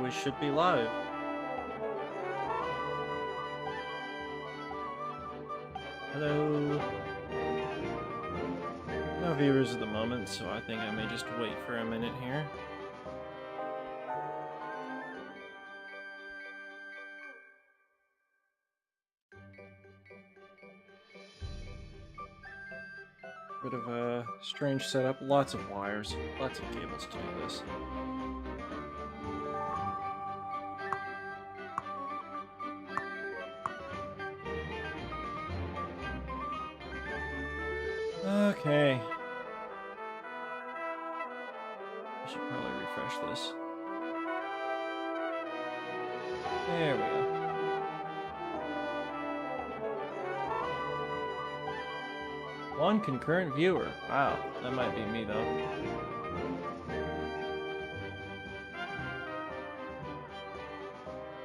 we should be live. Hello. No viewers at the moment, so I think I may just wait for a minute here. Bit of a strange setup, lots of wires, lots of cables to do this. Okay. I should probably refresh this. There we go. One concurrent viewer. Wow, that might be me though.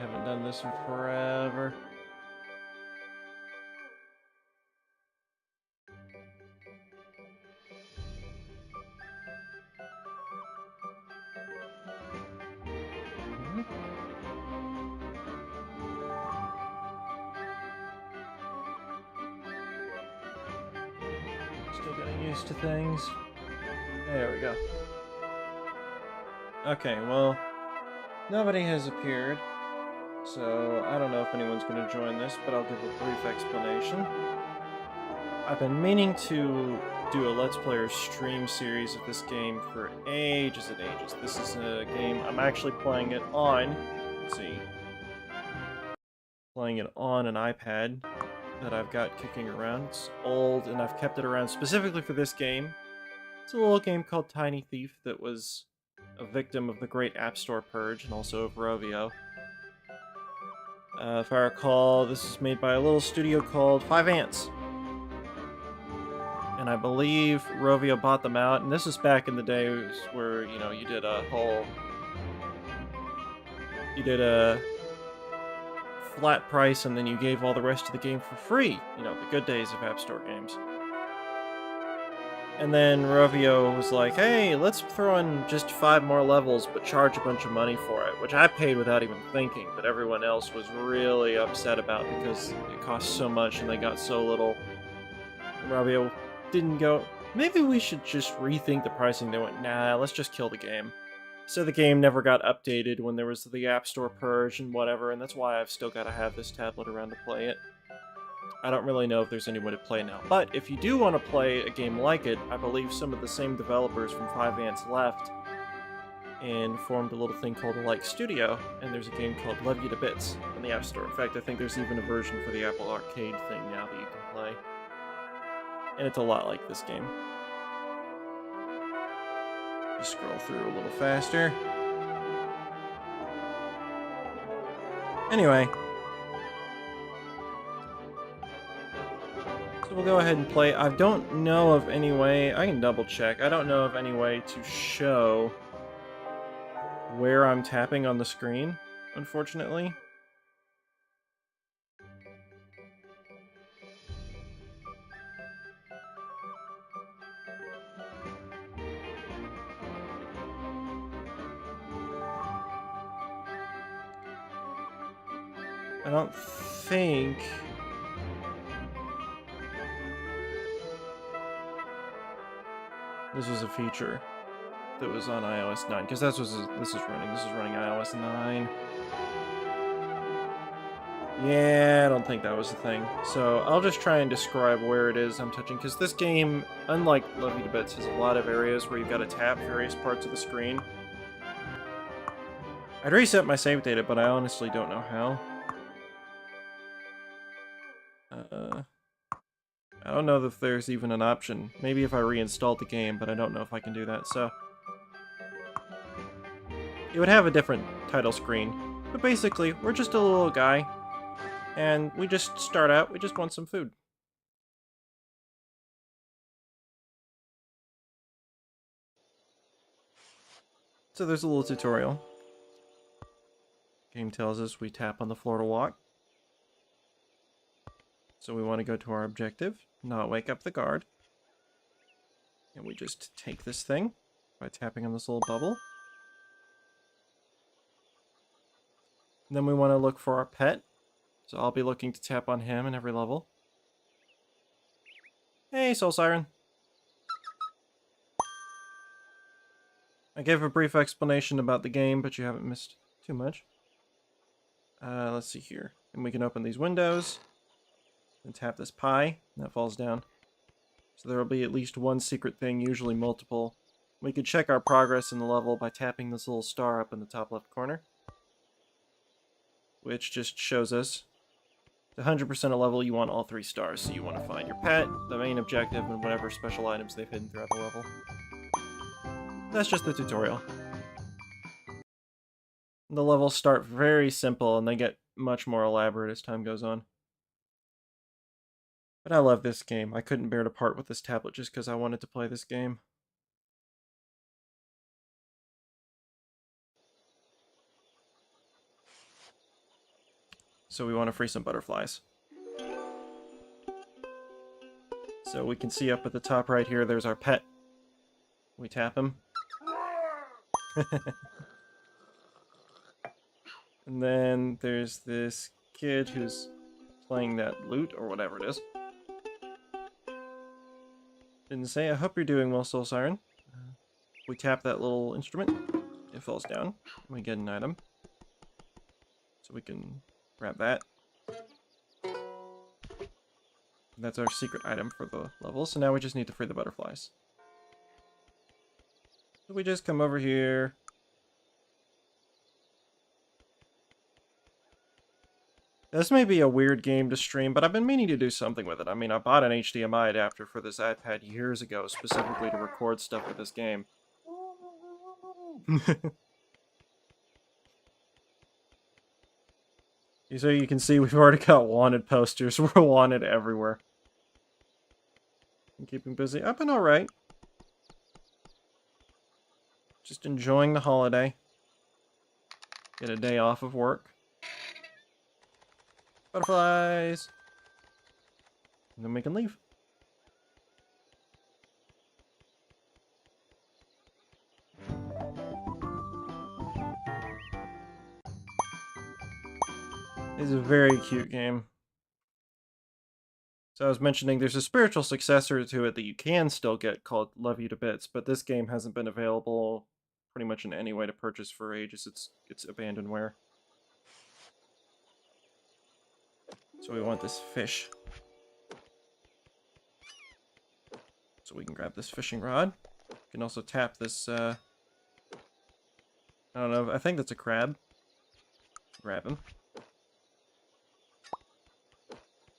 Haven't done this in forever. Still getting used to things. There we go. Okay, well, nobody has appeared, so I don't know if anyone's going to join this, but I'll give a brief explanation. I've been meaning to do a Let's Player stream series of this game for ages and ages. This is a game, I'm actually playing it on, let's see, playing it on an iPad that I've got kicking around. It's old, and I've kept it around specifically for this game. It's a little game called Tiny Thief that was a victim of the great App Store Purge and also of Rovio. If I recall, this is made by a little studio called 5 Ants. And I believe Rovio bought them out, and this is back in the days where, you know, you did a flat price and then you gave all the rest of the game for free. You know, the good days of App Store games. And then Rovio was like, hey, let's throw in just 5 more levels, but charge a bunch of money for it, which I paid without even thinking, but everyone else was really upset about because it cost so much and they got so little. And Rovio didn't go, maybe we should just rethink the pricing. They went, nah, let's just kill the game. So the game never got updated when there was the App Store Purge and whatever, and that's why I've still got to have this tablet around to play it. I don't really know if there's any way to play now, but if you do want to play a game like it, I believe some of the same developers from 5 Ants left and formed a little thing called a Like Studio, and there's a game called Love You to Bits on the App Store. In fact, I think there's even a version for the Apple Arcade thing now that you can play. And it's a lot like this game. Just scroll through a little faster. Anyway. So we'll go ahead and play. I don't know of any way, I can double check, I don't know of any way to show where I'm tapping on the screen, unfortunately. I don't think... this was a feature that was on iOS 9, because this is running iOS 9. Yeah, I don't think that was a thing. So I'll just try and describe where it is I'm touching, because this game, unlike Love You to Bits, has a lot of areas where you've got to tap various parts of the screen. I'd reset my save data, but I honestly don't know how. I don't know if there's even an option. Maybe if I reinstalled the game, but I don't know if I can do that, so... it would have a different title screen. But basically, we're just a little guy, and we just start out, we just want some food. So there's a little tutorial. Game tells us we tap on the floor to walk. So we want to go to our objective, not wake up the guard. And we just take this thing by tapping on this little bubble. Then we want to look for our pet. So I'll be looking to tap on him in every level. Hey, Soul Siren. I gave a brief explanation about the game, but you haven't missed too much. Let's see here. And we can open these windows. And tap this pie. And that falls down. So there will be at least one secret thing, usually multiple. We could check our progress in the level by tapping this little star up in the top left corner. Which just shows us to 100% a level, you want all 3 stars. So you want to find your pet, the main objective, and whatever special items they've hidden throughout the level. That's just the tutorial. The levels start very simple, and they get much more elaborate as time goes on. But I love this game. I couldn't bear to part with this tablet just because I wanted to play this game. So we want to free some butterflies. So we can see up at the top right here, there's our pet. We tap him. And then there's this kid who's playing that lute, or whatever it is. Didn't say, I hope you're doing well, Soul Siren. We tap that little instrument, it falls down, and we get an item. So we can grab that. That's our secret item for the level, so now we just need to free the butterflies. So we just come over here. This may be a weird game to stream, but I've been meaning to do something with it. I mean, I bought an HDMI adapter for this iPad years ago, specifically to record stuff with this game. So you can see we've already got wanted posters. We're wanted everywhere. I'm keeping busy. I've been alright. Just enjoying the holiday. Get a day off of work. Butterflies! And then we can leave. It's a very cute game. So I was mentioning there's a spiritual successor to it that you can still get called Love You to Bits, but this game hasn't been available pretty much in any way to purchase for ages. It's abandonware. So we want this fish. So we can grab this fishing rod. We can also tap this, I don't know, I think that's a crab. Grab him.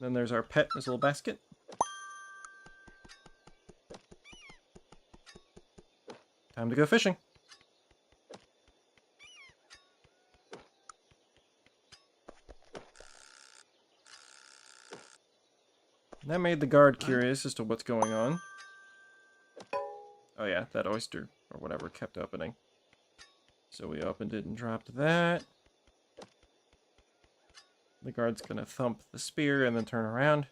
Then there's our pet in this little basket. Time to go fishing. That made the guard curious as to what's going on. Oh yeah, that oyster, or whatever, kept opening. So we opened it and dropped that. The guard's gonna thump the spear and then turn around.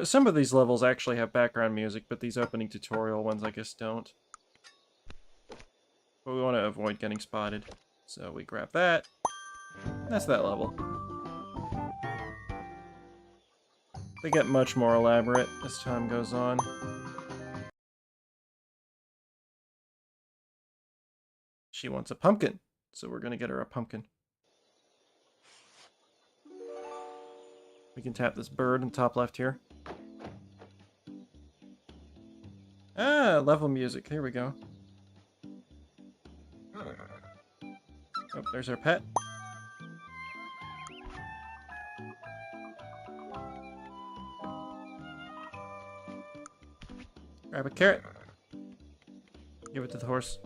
Some of these levels actually have background music, but these opening tutorial ones I guess don't. But we want to avoid getting spotted. So we grab that. That's that level. They get much more elaborate as time goes on. She wants a pumpkin, so we're gonna get her a pumpkin. We can tap this bird in the top left here. Ah, level music. Here we go. Oh, there's our pet. Grab a carrot. Give it to the horse.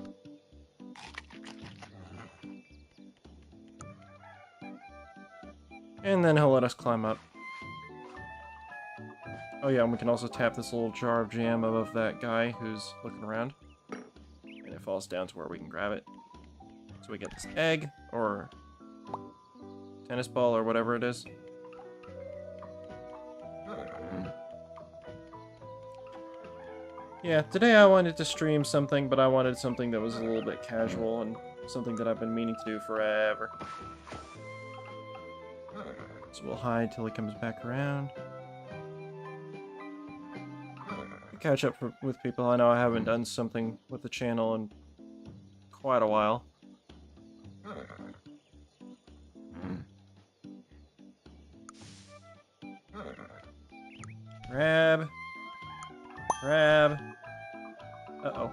And then he'll let us climb up. Oh yeah, and we can also tap this little jar of jam above that guy who's looking around. And it falls down to where we can grab it. So we get this egg, or tennis ball, or whatever it is. Yeah, today I wanted to stream something, but I wanted something that was a little bit casual and something that I've been meaning to do forever. So we'll hide till he comes back around. Catch up with people. I know I haven't done something with the channel in quite a while. Grab. Grab. Uh-oh.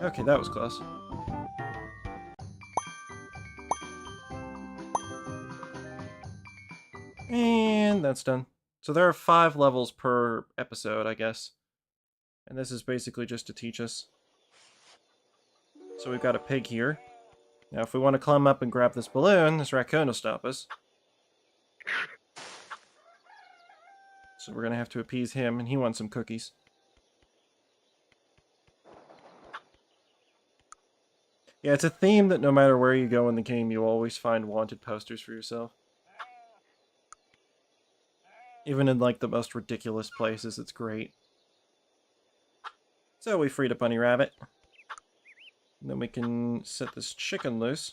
Okay, that was close. And that's done. So there are 5 levels per episode, I guess. And this is basically just to teach us. So we've got a pig here. Now if we want to climb up and grab this balloon, this raccoon will stop us. So we're going to have to appease him, and he wants some cookies. Yeah, it's a theme that no matter where you go in the game, you always find wanted posters for yourself. Even in, like, the most ridiculous places, it's great. So we freed a bunny rabbit. And then we can set this chicken loose.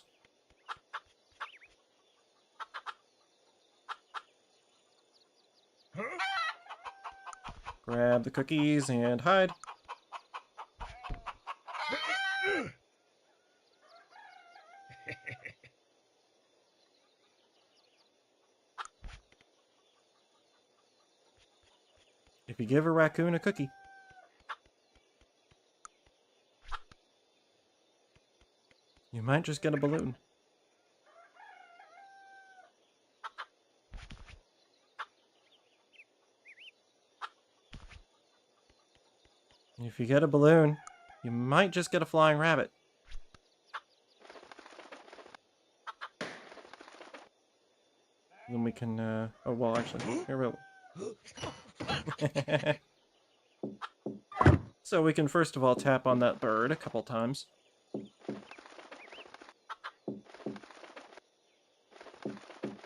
Grab the cookies and hide. If you give a raccoon a cookie, you might just get a balloon. If you get a balloon, you might just get a flying rabbit. Then we can, oh, well, actually, here we'll... So we can first of all tap on that bird a couple times.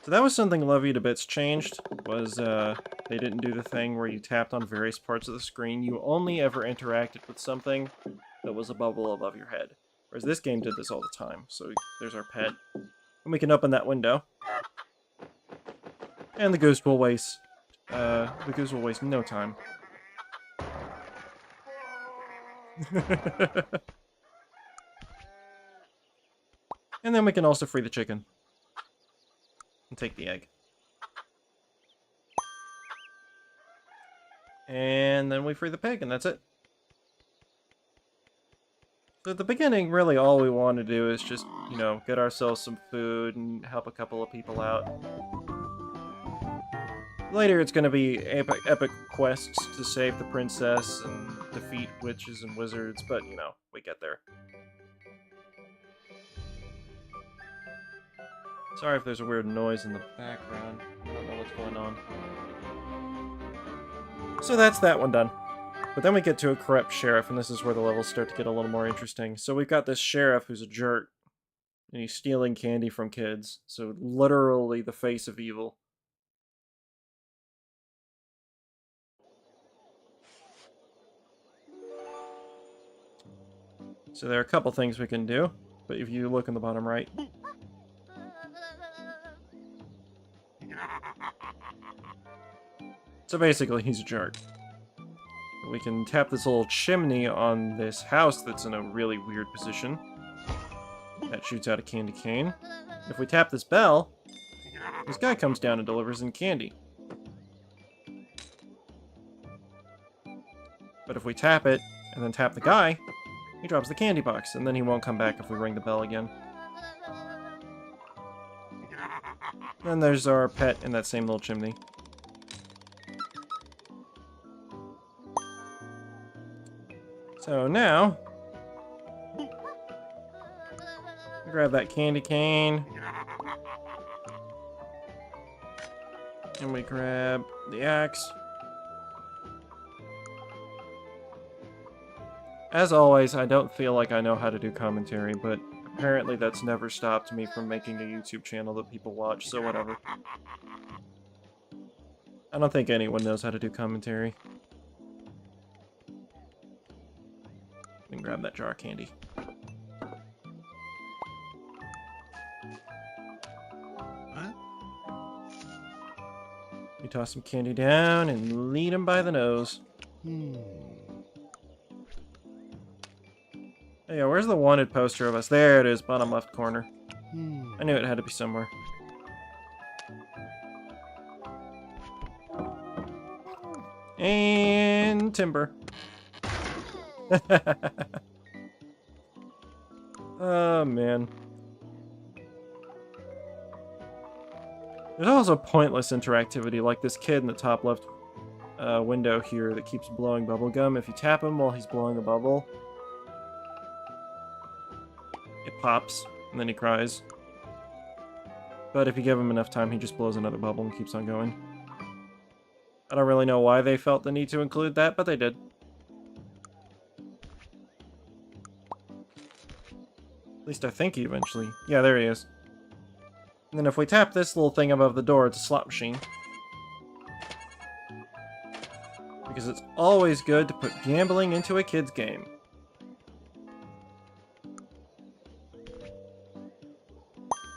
So that was something Love You to Bits changed, was they didn't do the thing where you tapped on various parts of the screen. You only ever interacted with something that was a bubble above your head. Whereas this game did this all the time. So there's our pet. And we can open that window. And the goose will waste no time. And then we can also free the chicken. And take the egg. And then we free the pig, and that's it. So at the beginning, really all we want to do is just, you know, get ourselves some food and help a couple of people out. Later it's going to be epic quests to save the princess and defeat witches and wizards, but, you know, we get there. Sorry if there's a weird noise in the background. I don't know what's going on. So that's that one done. But then we get to a corrupt sheriff, and this is where the levels start to get a little more interesting. So we've got this sheriff who's a jerk, and he's stealing candy from kids. So literally the face of evil. So there are a couple things we can do, but if you look in the bottom right... So basically, he's a jerk. We can tap this little chimney on this house that's in a really weird position. That shoots out a candy cane. If we tap this bell, this guy comes down and delivers in candy. But if we tap it, and then tap the guy, he drops the candy box, and then he won't come back if we ring the bell again. Then there's our pet in that same little chimney. So now, we grab that candy cane, and we grab the axe. As always, I don't feel like I know how to do commentary, but apparently that's never stopped me from making a YouTube channel that people watch, so whatever. I don't think anyone knows how to do commentary. grab that jar of candy. We toss some candy down and lead him by the nose. Hey, yeah, where's the wanted poster of us? There it is, bottom left corner. I knew it had to be somewhere. And timber. Oh, man. There's also pointless interactivity, like this kid in the top left window here that keeps blowing bubblegum. If you tap him while he's blowing a bubble, it pops, and then he cries. But if you give him enough time, he just blows another bubble and keeps on going. I don't really know why they felt the need to include that, but they did. At least I think he eventually... Yeah, there he is. And then if we tap this little thing above the door, it's a slot machine. Because it's always good to put gambling into a kid's game.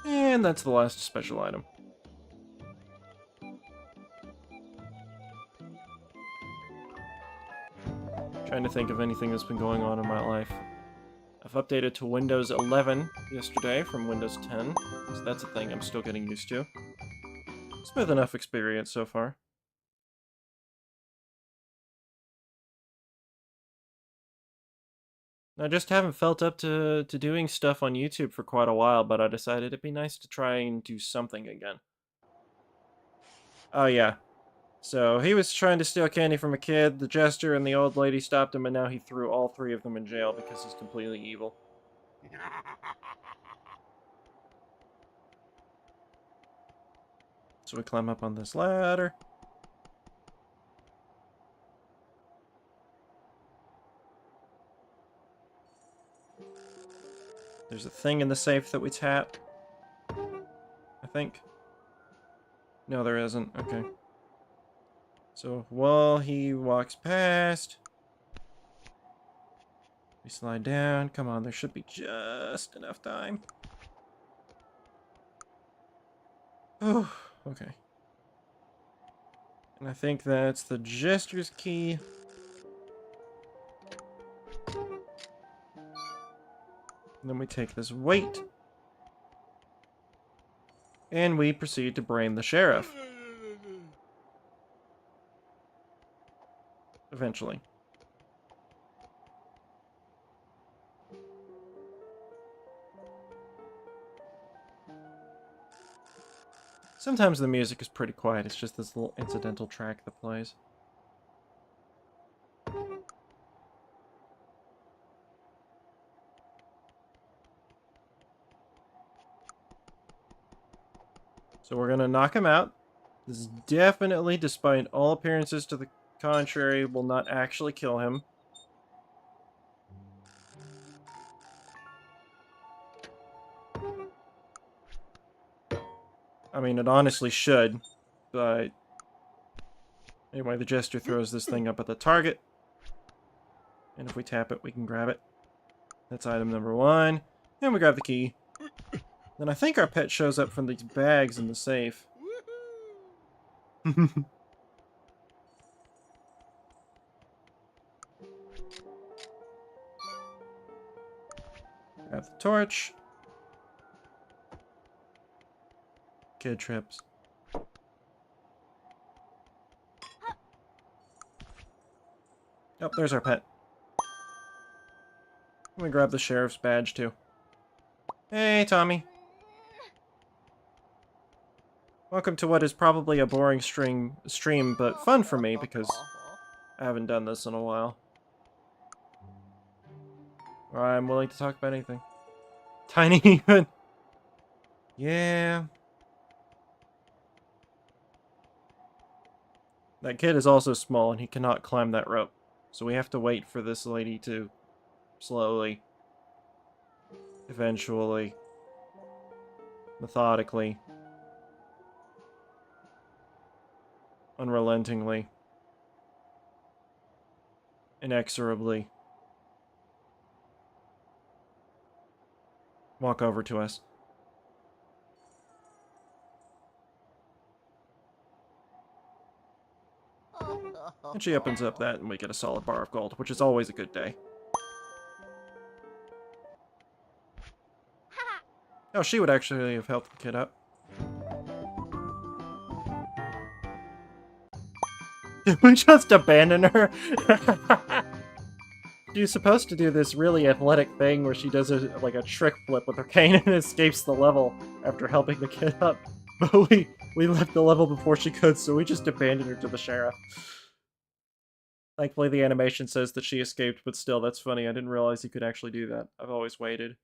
And that's the last special item. Trying to think of anything that's been going on in my life. I've updated to Windows 11 yesterday from Windows 10, so that's a thing I'm still getting used to. Smooth enough experience so far. I just haven't felt up to doing stuff on YouTube for quite a while, but I decided it'd be nice to try and do something again. Oh yeah. So he was trying to steal candy from a kid, the jester and the old lady stopped him, and now he threw all three of them in jail because he's completely evil. So we climb up on this ladder. There's a thing in the safe that we tap. I think. No, there isn't. Okay. So while he walks past, we slide down. Come on, there should be just enough time. Oh, okay. And I think that's the Jester's key. And then we take this weight. And we proceed to brain the sheriff. Eventually. Sometimes the music is pretty quiet. It's just this little incidental track that plays. So we're gonna knock him out. This is definitely, despite all appearances to the contrary, will not actually kill him. I mean, it honestly should, but... Anyway, the Jester throws this thing up at the target. And if we tap it, we can grab it. That's item number 1. And we grab the key. Then I think our pet shows up from these bags in the safe. Grab the torch. Kid trips. Oh, there's our pet. Let me grab the sheriff's badge, too. Hey, Tommy. Welcome to what is probably a boring stream, but fun for me, because I haven't done this in a while. Or I'm willing to talk about anything. Tiny even. Yeah. That kid is also small, and he cannot climb that rope. So we have to wait for this lady to slowly, eventually, methodically, unrelentingly, inexorably walk over to us. And she opens up that, and we get a solid bar of gold, which is always a good day. Oh, she would actually have helped the kid up. Did we just abandon her? She's supposed to do this really athletic thing where she does like a trick flip with her cane and escapes the level after helping the kid up. But we left the level before she could, so we just abandoned her to the sheriff. Thankfully, the animation says that she escaped, but still, that's funny. I didn't realize you could actually do that. I've always waited.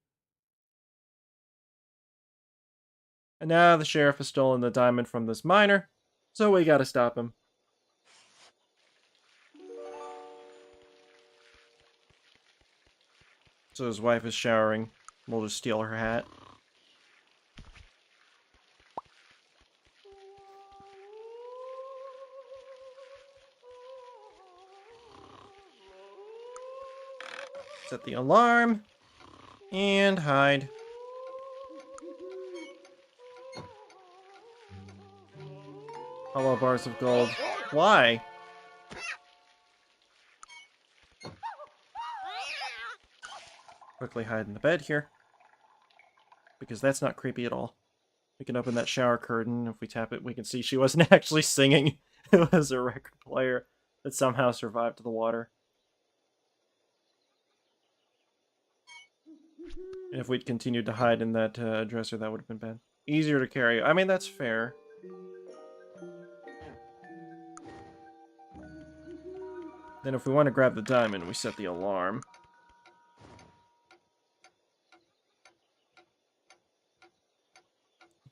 And now the sheriff has stolen the diamond from this miner, so we gotta stop him. So his wife is showering. We'll just steal her hat. Set the alarm. And hide. Hollow bars of gold. Why? Quickly hide in the bed here. Because that's not creepy at all. We can open that shower curtain. If we tap it, we can see she wasn't actually singing. It was a record player that somehow survived the water. And if we'd continued to hide in that dresser, that would have been bad. Easier to carry. I mean, that's fair. Then if we want to grab the diamond, we set the alarm.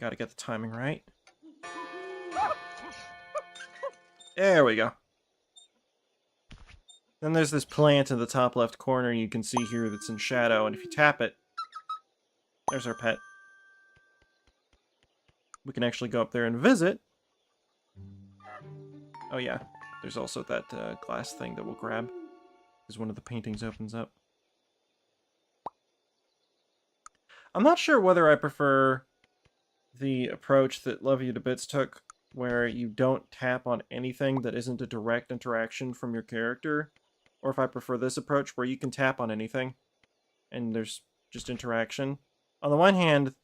Gotta get the timing right. There we go. Then there's this plant in the top left corner you can see here that's in shadow, and if you tap it, there's our pet. We can actually go up there and visit. Oh yeah, there's also that glass thing that we'll grab, because one of the paintings opens up. I'm not sure whether I prefer the approach that Love You to Bits took, where you don't tap on anything that isn't a direct interaction from your character, or if I prefer this approach where you can tap on anything, and there's just interaction. On the one hand,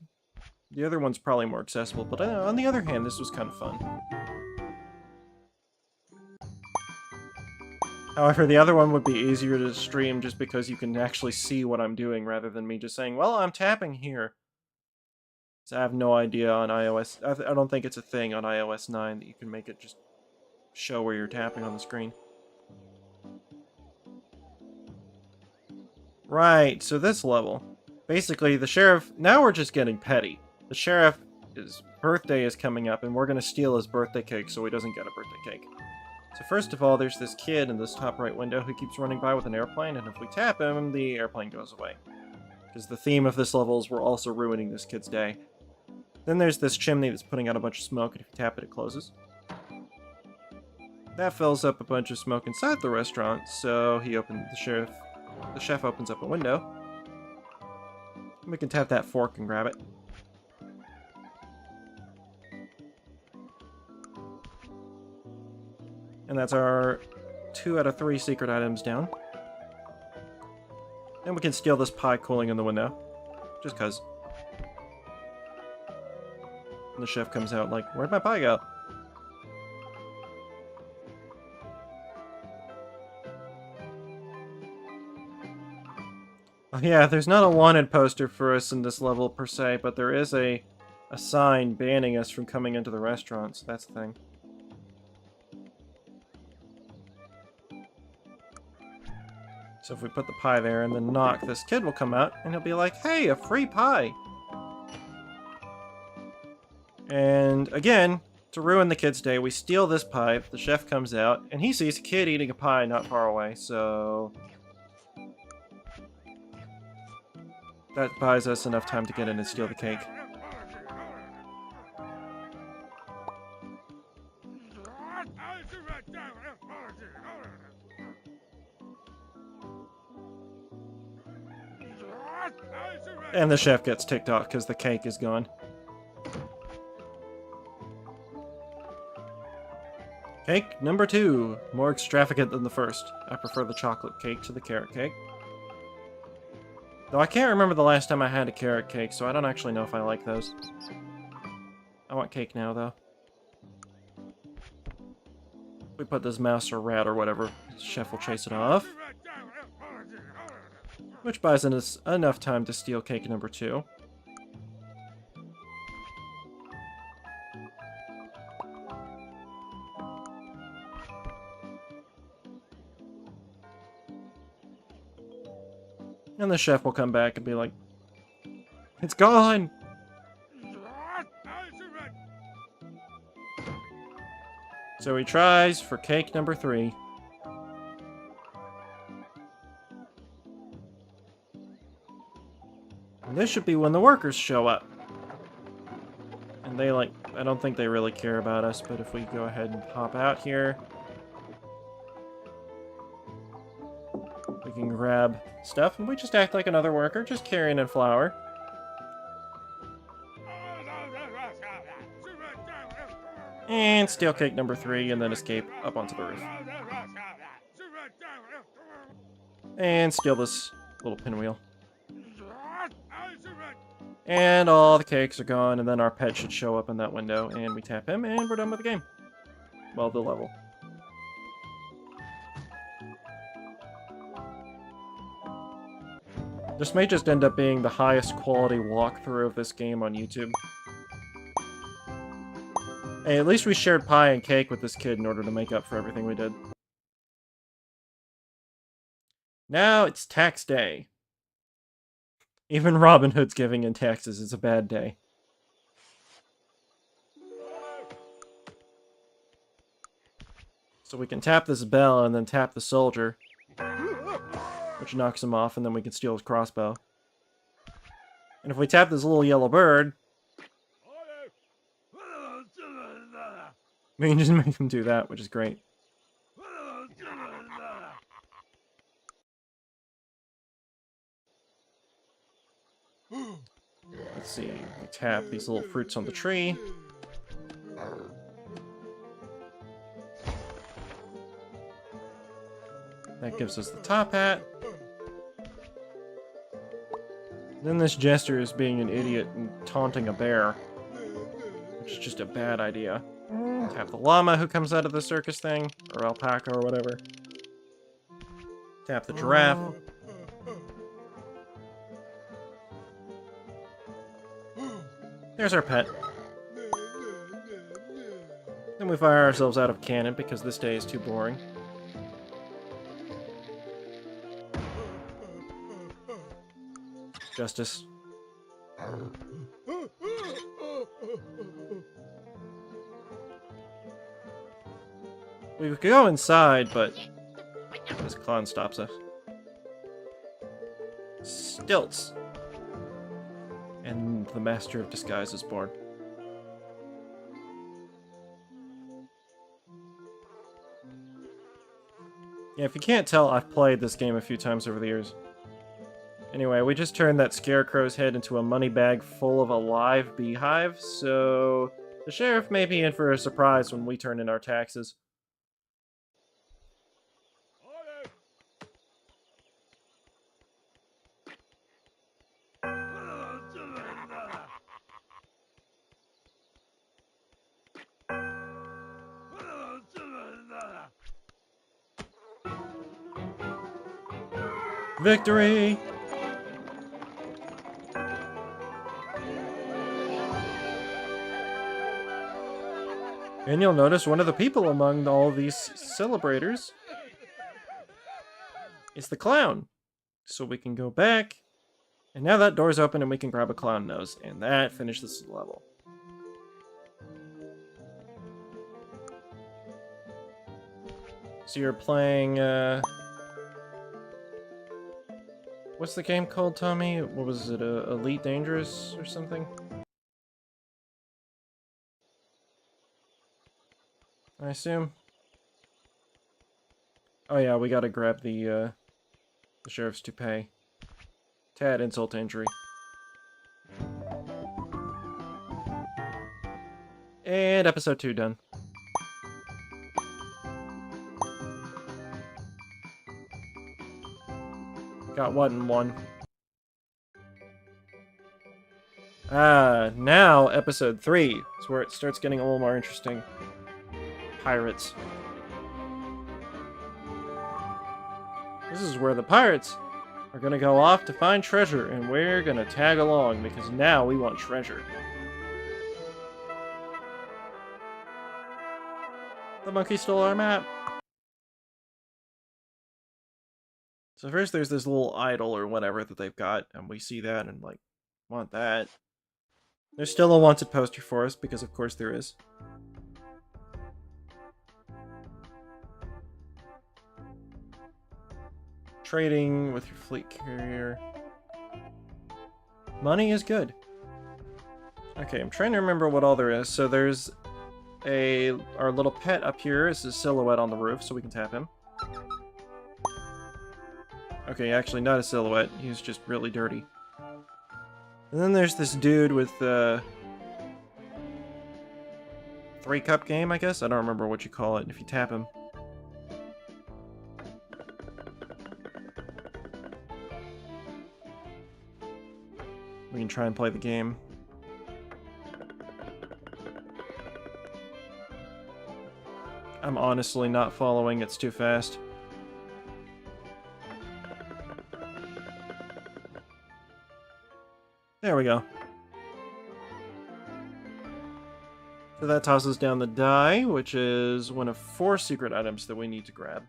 the other one's probably more accessible, but on the other hand, this was kind of fun. However, the other one would be easier to stream just because you can actually see what I'm doing rather than me just saying, well, I'm tapping here. So I have no idea on iOS. I don't think it's a thing on iOS 9 that you can make it just show where you're tapping on the screen. Right, so this level. Basically, the sheriff... Now we're just getting petty. The sheriff's birthday is coming up, and we're going to steal his birthday cake so he doesn't get a birthday cake. So first of all, there's this kid in this top right window who keeps running by with an airplane, and if we tap him, the airplane goes away. Because the theme of this level is we're also ruining this kid's day. Then there's this chimney that's putting out a bunch of smoke, and if you tap it, it closes. That fills up a bunch of smoke inside the restaurant, so the chef opens up a window. And we can tap that fork and grab it. And that's our 2 out of 3 secret items down. And we can steal this pie cooling in the window. Just cuz. And the chef comes out like, where'd my pie go? Oh, yeah, there's not a wanted poster for us in this level per se, but there is a sign banning us from coming into the restaurant, so that's the thing. So if we put the pie there and then knock, this kid will come out and he'll be like, hey, a free pie! And again, to ruin the kid's day, we steal this pie, the chef comes out, and he sees a kid eating a pie not far away, so... that buys us enough time to get in and steal the cake. And the chef gets ticked off because the cake is gone. Cake number 2. More extravagant than the first. I prefer the chocolate cake to the carrot cake. Though I can't remember the last time I had a carrot cake, so I don't actually know if I like those. I want cake now, though. If we put this mouse or rat or whatever, the chef will chase it off. Which buys us enough time to steal cake number 2. And the chef will come back and be like, "It's gone!" So he tries for cake number 3. And this should be when the workers show up. And they I don't think they really care about us, but if we go ahead and hop out here, we can grab stuff, and we just act like another worker, just carrying in flour. And steal cake number 3, and then escape up onto the roof. And steal this little pinwheel. And all the cakes are gone, and then our pet should show up in that window, and we tap him, and we're done with the game. Well, the level. This may just end up being the highest quality walkthrough of this game on YouTube. Hey, at least we shared pie and cake with this kid in order to make up for everything we did. Now it's tax day. Even Robin Hood's giving in taxes. It's a bad day. So we can tap this bell and then tap the soldier, which knocks him off, and then we can steal his crossbow. And if we tap this little yellow bird, we can just make him do that, which is great. Let's see, we tap these little fruits on the tree. That gives us the top hat. Then this jester is being an idiot and taunting a bear, which is just a bad idea. Tap the llama who comes out of the circus thing, or alpaca or whatever. Tap the giraffe. There's our pet. Then we fire ourselves out of cannon because this day is too boring. Justice. We could go inside, but this clown stops us. Stilts. And the Master of Disguise is born. Yeah, if you can't tell, I've played this game a few times over the years. Anyway, we just turned that scarecrow's head into a money bag full of a live beehive, so the sheriff may be in for a surprise when we turn in our taxes. Victory! And you'll notice one of the people among all these celebrators is the clown. So we can go back, and now that door's open and we can grab a clown nose, and that finishes the level. So you're playing, what's the game called, Tommy? What was it, Elite Dangerous or something? I assume. Oh yeah, we gotta grab the sheriff's toupee. To add insult to injury. And episode 2 done. Got 1 and 1. Now episode 3 is where it starts getting a little more interesting. Pirates. This is where the pirates are gonna go off to find treasure, and we're gonna tag along because now we want treasure. The monkey stole our map. So first there's this little idol or whatever that they've got, and we see that and like, want that. There's still a wanted poster for us, because of course there is. Trading with your fleet carrier. Money is good. Okay, I'm trying to remember what all there is. So there's our little pet up here is a silhouette on the roof, so we can tap him. Okay, actually not a silhouette. He's just really dirty. And then there's this dude with the 3-cup game, I guess? I don't remember what you call it if you tap him. We can try and play the game. I'm honestly not following, it's too fast. There we go. So that tosses down the die, which is one of 4 secret items that we need to grab.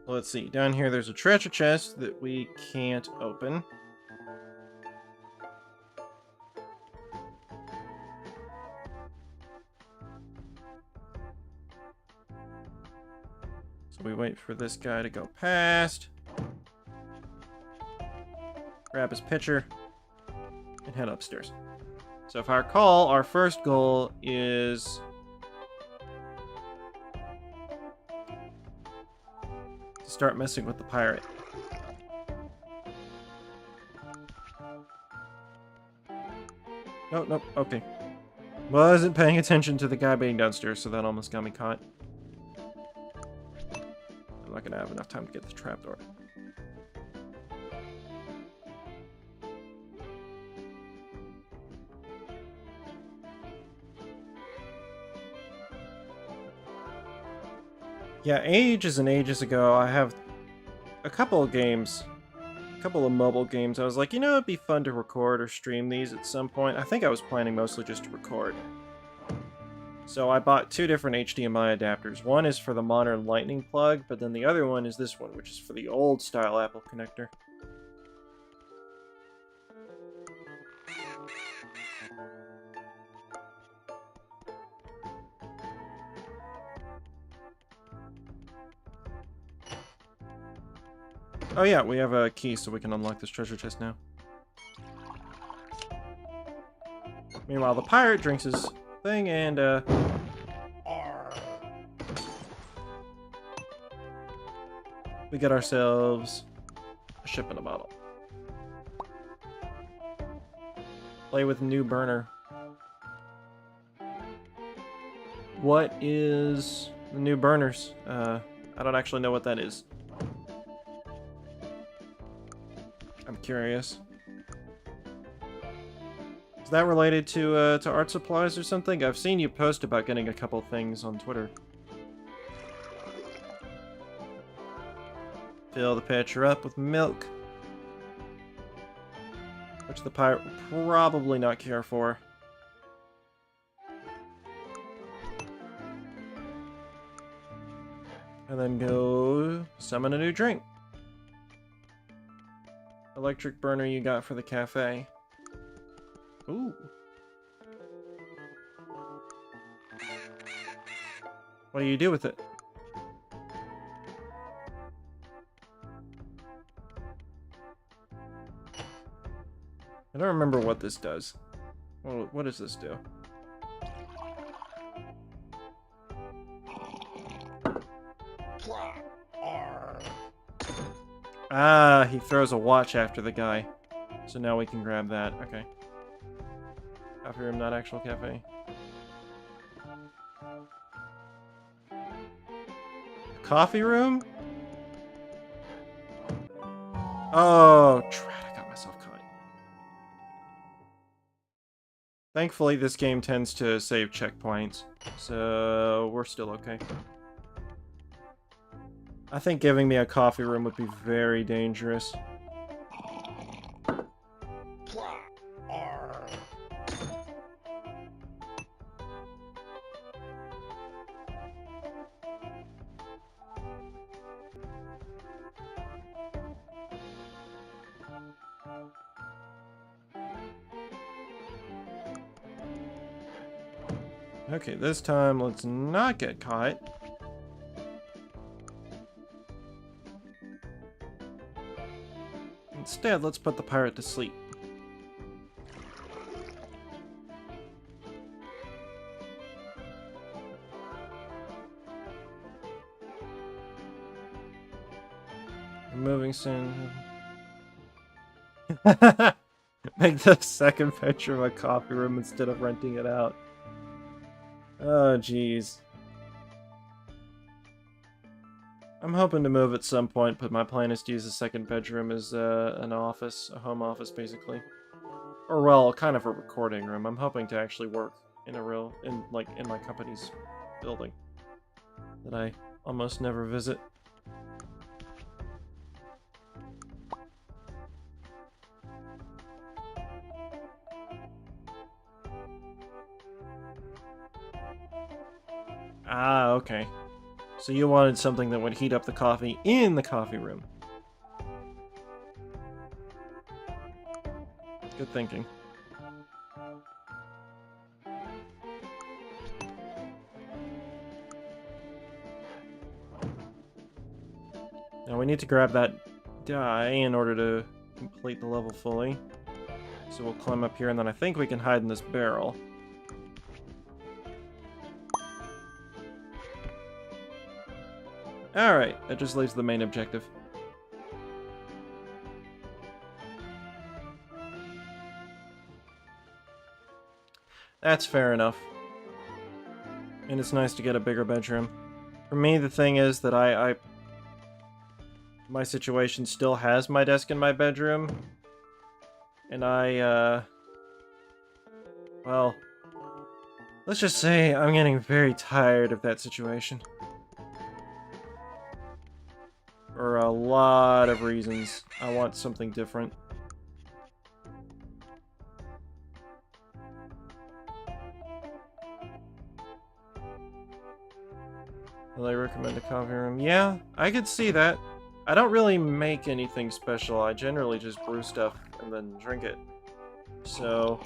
Let's see, down here there's a treasure chest that we can't open. So we wait for this guy to go past. Grab his pitcher, and head upstairs. So if I recall, our first goal is to start messing with the pirate. Nope, okay. Wasn't paying attention to the guy being downstairs, so that almost got me caught. I'm not gonna have enough time to get the trapdoor. Yeah, ages and ages ago, I have a couple of games, a couple of mobile games. I was like, you know, it'd be fun to record or stream these at some point. I think I was planning mostly just to record. So I bought 2 different HDMI adapters. One is for the modern lightning plug, but then the other one is this one, which is for the old style Apple connector. Oh yeah, we have a key so we can unlock this treasure chest now. Meanwhile, the pirate drinks his thing and, we get ourselves a ship in a bottle. Play with new burner. What is the new burners? I don't actually know what that is. I'm curious. Is that related to art supplies or something? I've seen you post about getting a couple things on Twitter. Fill the pitcher up with milk. Which the pirate will probably not care for. And then go summon a new drink. Electric burner you got for the cafe. Ooh. What do you do with it? I don't remember what this does. What does this do? Ah, he throws a watch after the guy. So now we can grab that. Okay. Coffee room, not actual cafe. Coffee room? Oh, drat, I got myself caught. Thankfully, this game tends to save checkpoints, so we're still okay. I think giving me a coffee room would be very dangerous. Okay, this time let's not get caught. Instead, let's put the pirate to sleep. Removing sin. Make the second bedroom a coffee room instead of renting it out. Oh, jeez. I'm hoping to move at some point, but my plan is to use the second bedroom as an office, a home office, basically. Or, well, kind of a recording room. I'm hoping to actually work in in my company's building that I almost never visit. Ah, okay. So you wanted something that would heat up the coffee in the coffee room. Good thinking. Now we need to grab that die in order to complete the level fully. So we'll climb up here, and then I think we can hide in this barrel. Alright, that just leaves the main objective. That's fair enough. And it's nice to get a bigger bedroom. For me, the thing is that my situation still has my desk in my bedroom. And well, let's just say I'm getting very tired of that situation. For a lot of reasons. I want something different. Will I recommend a coffee room? Yeah, I could see that. I don't really make anything special. I generally just brew stuff and then drink it. So,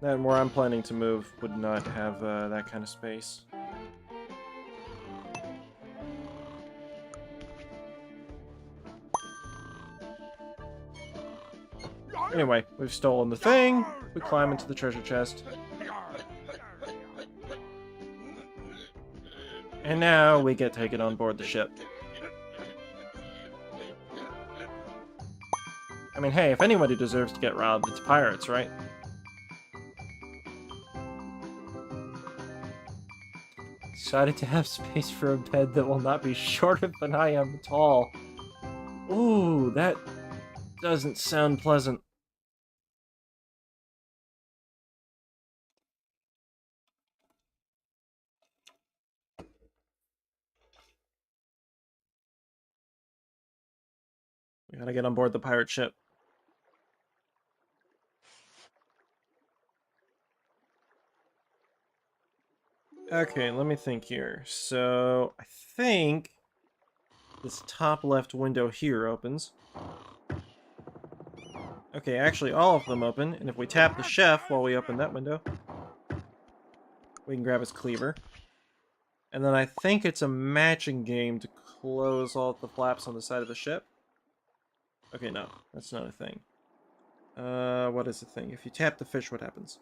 and where I'm planning to move would not have that kind of space. Anyway, we've stolen the thing. We climb into the treasure chest. And now we get taken on board the ship. I mean, hey, if anybody deserves to get robbed, it's pirates, right? Decided to have space for a bed that will not be shorter than I am tall. Ooh, that doesn't sound pleasant. We gotta get on board the pirate ship. Okay, let me think here. So, I think this top left window here opens. Okay, actually all of them open, and if we tap the chef while we open that window, we can grab his cleaver. And then I think it's a matching game to close all the flaps on the side of the ship. Okay, no, that's not a thing. What is the thing? If you tap the fish, what happens?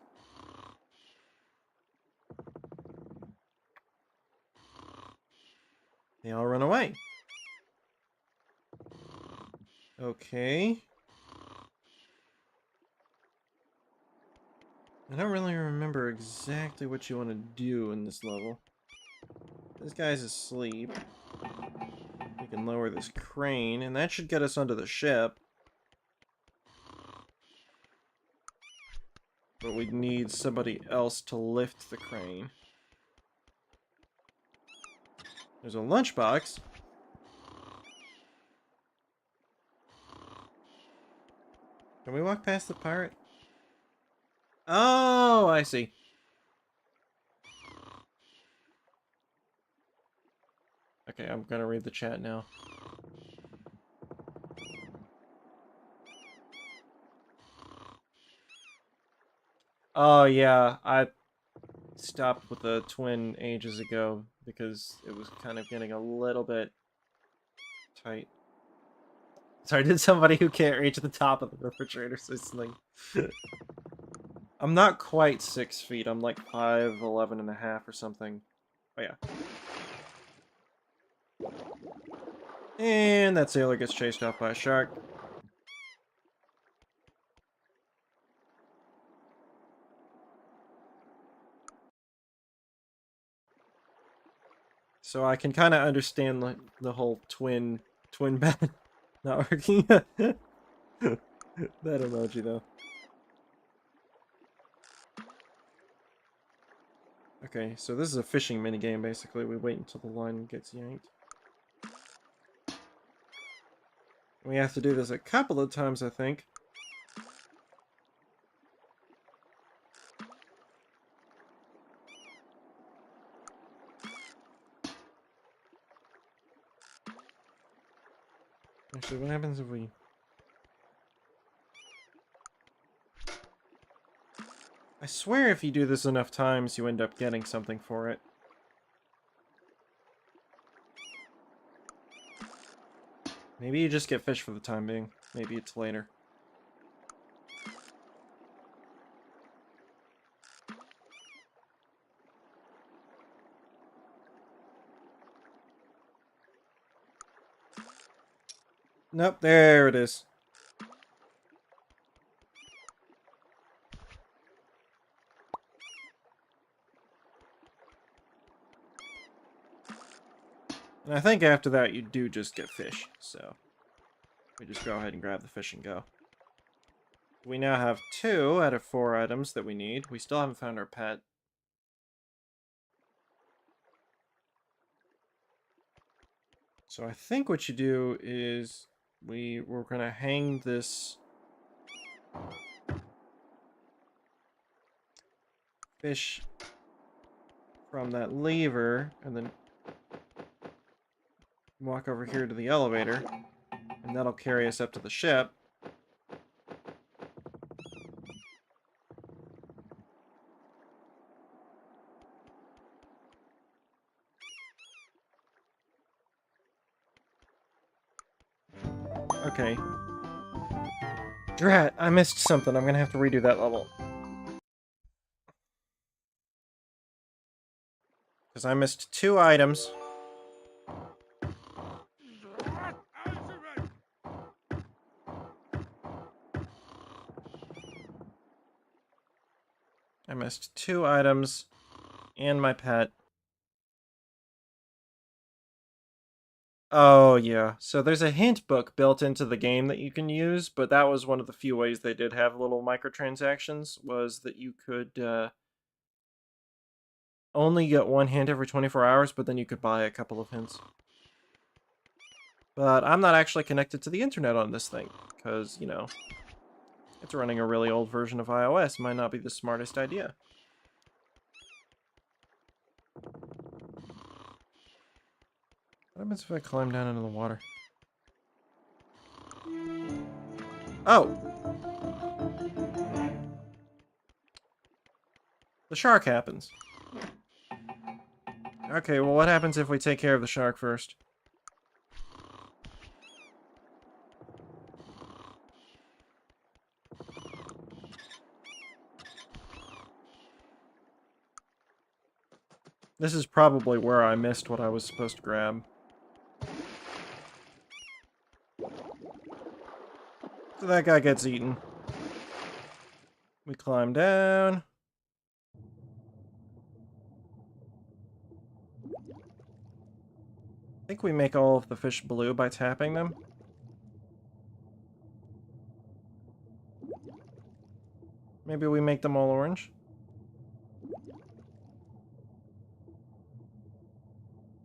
They all run away. Okay. I don't really remember exactly what you want to do in this level. This guy's asleep. We can lower this crane, and that should get us onto the ship. But we'd need somebody else to lift the crane. There's a lunchbox. Can we walk past the pirate? Oh, I see. Okay, I'm gonna read the chat now. Oh yeah, I stopped with the twin ages ago because it was kind of getting a little bit tight. Sorry, did somebody who can't reach the top of the refrigerator say something? I'm not quite 6 feet. I'm like 5'11" and a half or something. Oh yeah. And that sailor gets chased off by a shark. So I can kind of understand like the whole twin bed not working. That emoji though. Okay, so this is a fishing minigame basically. We wait until the line gets yanked. We have to do this a couple of times, I think. Actually, what happens if we... I swear if you do this enough times, you end up getting something for it. Maybe you just get fish for the time being. Maybe it's later. Nope, there it is. And I think after that you do just get fish, so... we just go ahead and grab the fish and go. We now have 2 out of 4 items that we need. We still haven't found our pet. So I think what you do is... we're gonna hang this... fish from that lever, and then walk over here to the elevator, and that'll carry us up to the ship. Okay. Drat, I missed something. I'm gonna have to redo that level. Because I missed 2 items. I missed 2 items and my pet. Oh, yeah. So there's a hint book built into the game that you can use, but that was one of the few ways they did have little microtransactions, was that you could only get 1 hint every 24 hours, but then you could buy a couple of hints. But I'm not actually connected to the internet on this thing, because, you know, it's running a really old version of iOS. Might not be the smartest idea. What happens if I climb down into the water? Oh! The shark happens. Okay, well what happens if we take care of the shark first? This is probably where I missed what I was supposed to grab. So that guy gets eaten. We climb down. think we make all of the fish blue by tapping them. Maybe we make them all orange.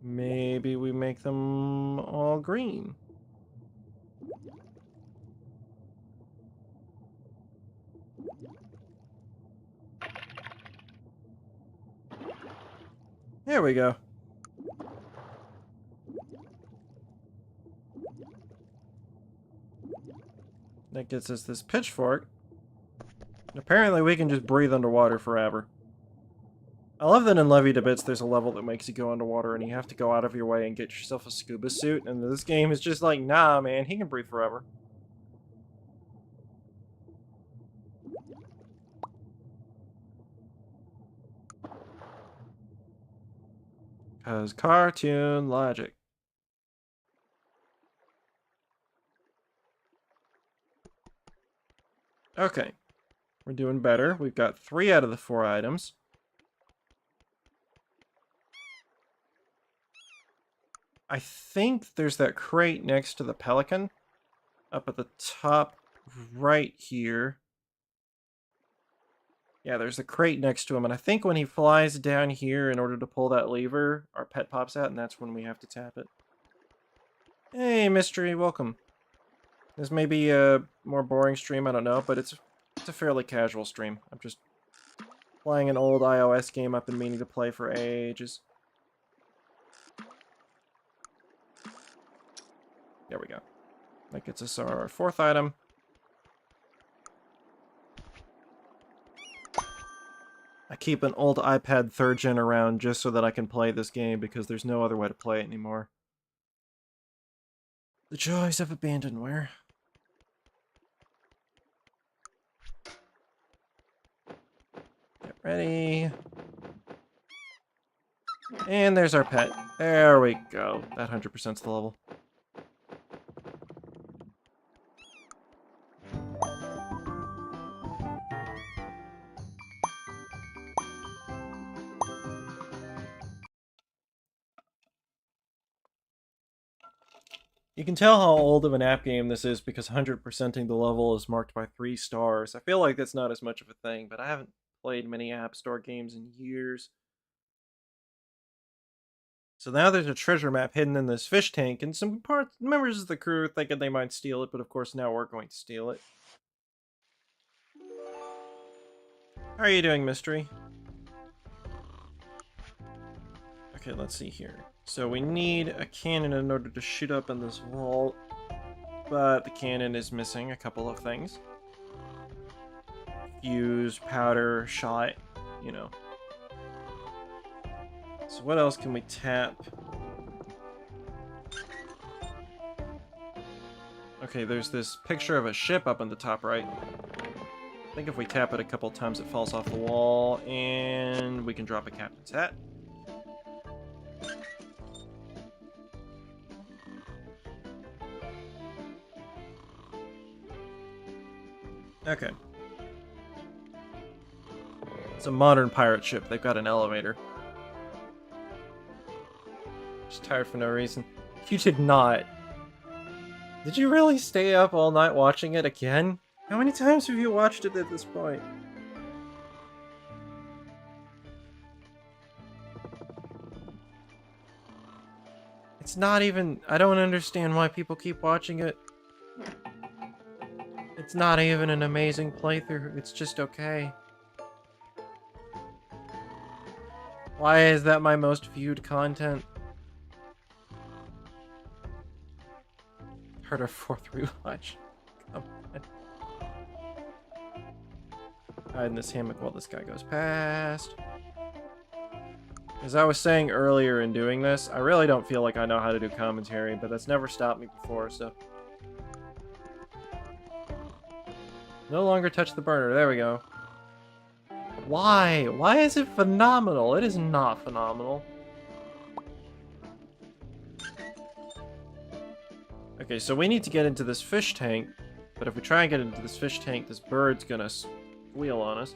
Maybe we make them all green. There we go. That gets us this pitchfork. Apparently we can just breathe underwater forever. I love that in Levy to Bits there's a level that makes you go underwater and you have to go out of your way and get yourself a scuba suit, and this game is just like, nah man, he can breathe forever. Cause cartoon logic. Okay. We're doing better. We've got 3 out of the 4 items. I think there's that crate next to the pelican. Up at the top right here. Yeah, there's a crate next to him, and I think when he flies down here in order to pull that lever, our pet pops out, and that's when we have to tap it. Hey, Mystery, welcome. This may be a more boring stream, I don't know, but it's a fairly casual stream. I'm just playing an old iOS game I've been meaning to play for ages. There we go. That gets us our 4th item. I keep an old iPad 3rd gen around just so that I can play this game because there's no other way to play it anymore. The joys of abandonware. Get ready. And there's our pet. There we go. That 100%'s the level. You can tell how old of an app game this is because 100%ing the level is marked by 3 stars. I feel like that's not as much of a thing, but I haven't played many App Store games in years. So now there's a treasure map hidden in this fish tank, and some members of the crew thinking they might steal it, but of course now we're going to steal it. How are you doing, Mystery? Okay, let's see here. So we need a cannon in order to shoot up in this vault, but the cannon is missing a couple of things. Fuse, powder, shot, you know. So what else can we tap? Okay, there's this picture of a ship up in the top right. I think if we tap it a couple times it falls off the wall, and we can drop a captain's hat. Okay. It's a modern pirate ship. They've got an elevator. Just tired for no reason. You did not. Did you really stay up all night watching it again? How many times have you watched it at this point? It's not even... I don't understand why people keep watching it. It's not even an amazing playthrough. It's just okay. Why is that my most viewed content? Heard our 4th rewatch. Come on. Hide in this hammock while this guy goes past. As I was saying earlier in doing this, I really don't feel like I know how to do commentary, but that's never stopped me before, so... No longer touch the burner. There we go. Why? Why is it phenomenal? It is not phenomenal. Okay, so we need to get into this fish tank, but if we try and get into this fish tank, this bird's gonna squeal on us.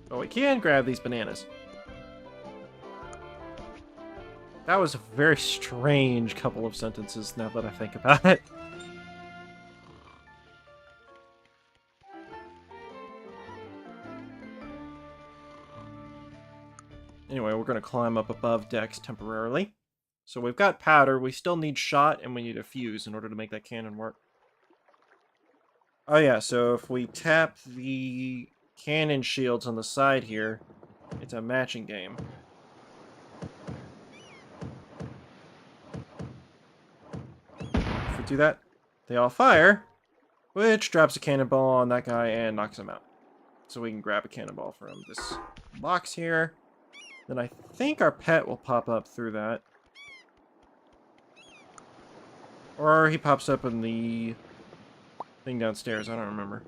But we can grab these bananas. That was a very strange couple of sentences now that I think about it. Anyway, we're going to climb up above decks temporarily. So we've got powder, we still need shot, and we need a fuse in order to make that cannon work. Oh yeah, so if we tap the cannon shields on the side here, it's a matching game. If we do that, they all fire, which drops a cannonball on that guy and knocks him out. So we can grab a cannonball from this box here. Then I think our pet will pop up through that. Or he pops up in the thing downstairs, I don't remember.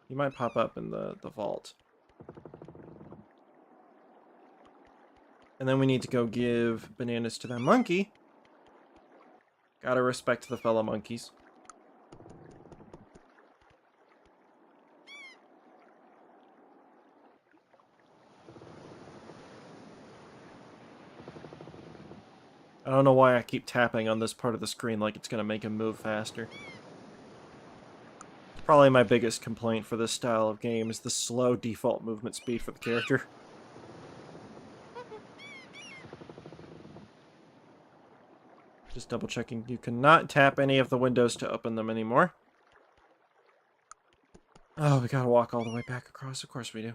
He might pop up in the vault. And then we need to go give bananas to that monkey. Gotta respect the fellow monkeys. I don't know why I keep tapping on this part of the screen like it's gonna make him move faster. It's probably my biggest complaint for this style of game is the slow default movement speed for the character. Just double checking. You cannot tap any of the windows to open them anymore. Oh, we gotta walk all the way back across. Of course we do.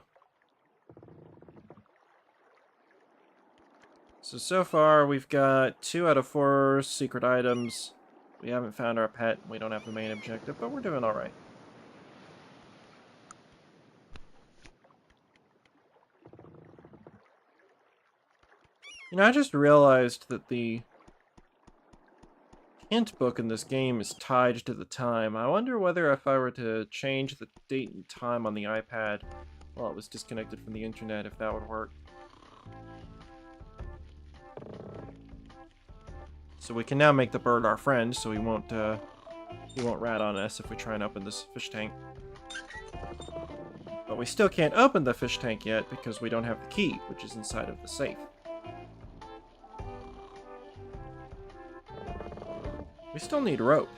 So far, we've got 2 out of 4 secret items. We haven't found our pet. We don't have the main objective, but we're doing alright. You know, I just realized that the hint book in this game is tied to the time. I wonder whether if I were to change the date and time on the iPad while it was disconnected from the internet, if that would work. So we can now make the bird our friend, so he won't rat on us if we try and open this fish tank. But we still can't open the fish tank yet because we don't have the key, which is inside of the safe. We still need rope.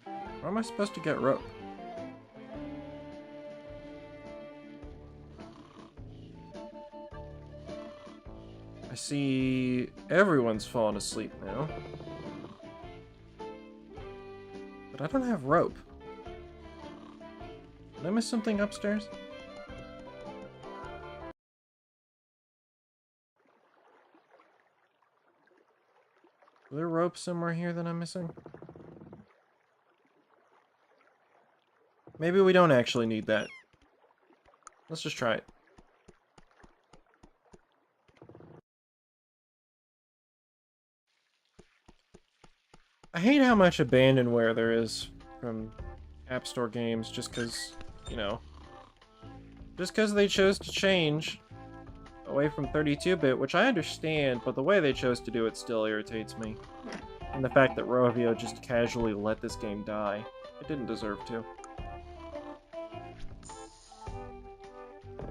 Where am I supposed to get rope? I see everyone's fallen asleep now. But I don't have rope. Did I miss something upstairs? Is there rope somewhere here that I'm missing? Maybe we don't actually need that. Let's just try it. I hate how much abandonware there is from App Store games just because, you know, just because they chose to change away from 32-bit, which I understand, but the way they chose to do it still irritates me. And the fact that Rovio just casually let this game die. It didn't deserve to.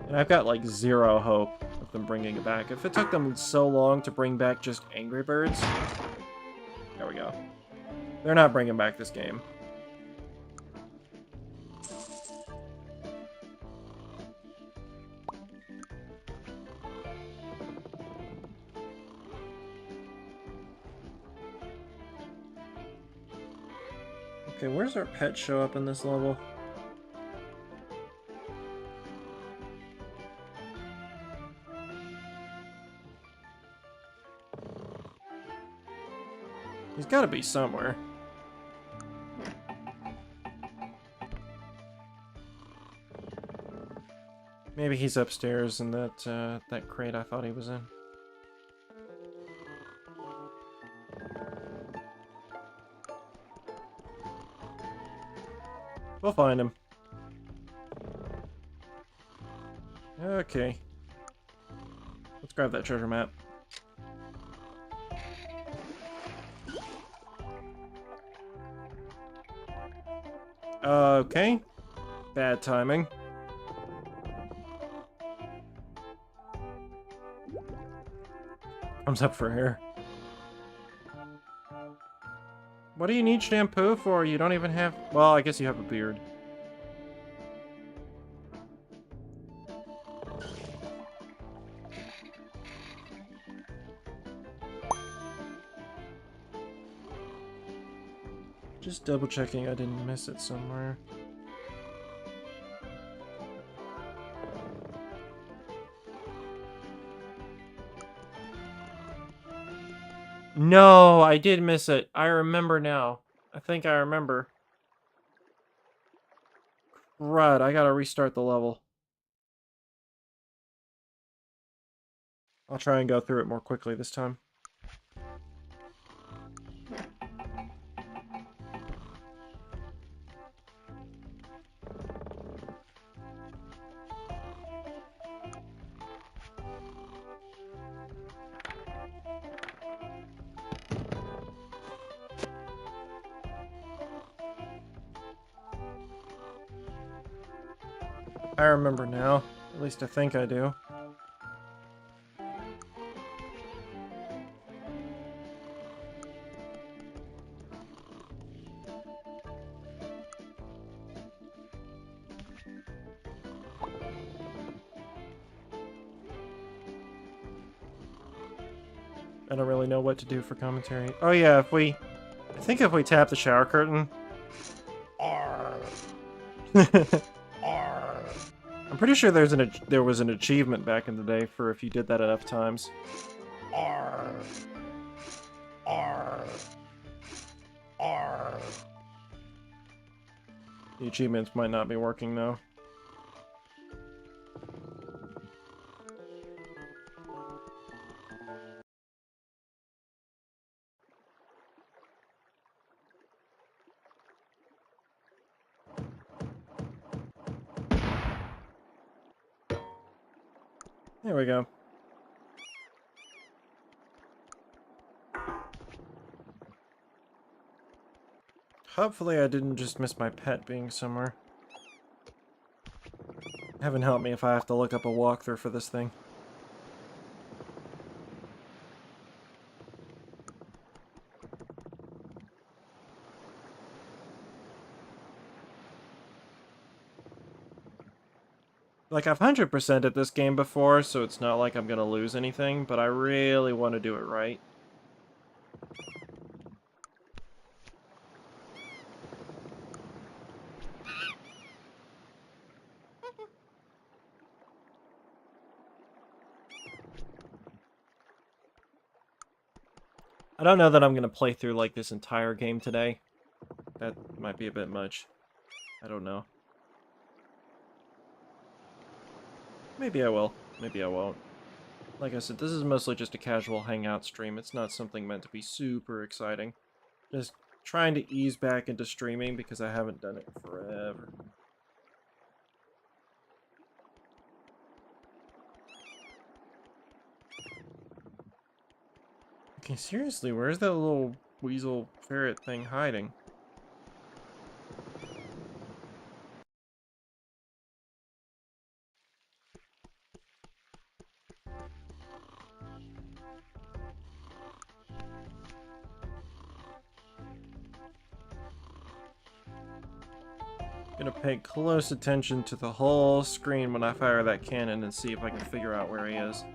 And I've got, like, zero hope of them bringing it back. If it took them so long to bring back just Angry Birds... There we go. They're not bringing back this game. Okay, where's our pet show up in this level? He's gotta be somewhere. Maybe he's upstairs in that that crate I thought he was in. We'll find him. Okay. Let's grab that treasure map. Okay. Bad timing. Thumbs up for hair. What do you need shampoo for? You don't even have... Well, I guess you have a beard. Just double checking I didn't miss it somewhere. No, I did miss it. I remember now. I think I remember. Right, I gotta restart the level. I'll try and go through it more quickly this time. I remember now. At least I think I do. I don't really know what to do for commentary. Oh yeah, if we... I think if we tap the shower curtain... I'm pretty sure there was an achievement back in the day for if you did that enough times. The achievements might not be working though. There we go. Hopefully I didn't just miss my pet being somewhere. Heaven help me if I have to look up a walkthrough for this thing. Like, I've 100%ed this game before, so it's not like I'm gonna lose anything, but I really want to do it right. I don't know that I'm gonna play through, like, this entire game today. That might be a bit much. I don't know. Maybe I will. Maybe I won't. Like I said, this is mostly just a casual hangout stream. It's not something meant to be super exciting. Just trying to ease back into streaming because I haven't done it forever. Okay, seriously, where's that little weasel ferret thing hiding? Gonna pay close attention to the whole screen when I fire that cannon and see if I can figure out where he is.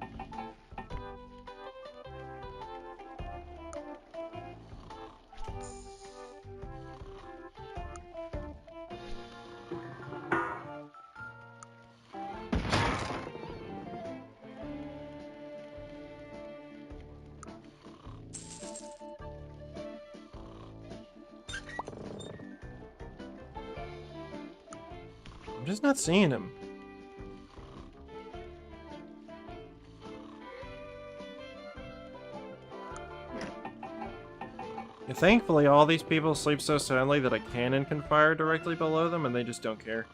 I'm just not seeing him. And thankfully, all these people sleep so soundly that a cannon can fire directly below them and they just don't care.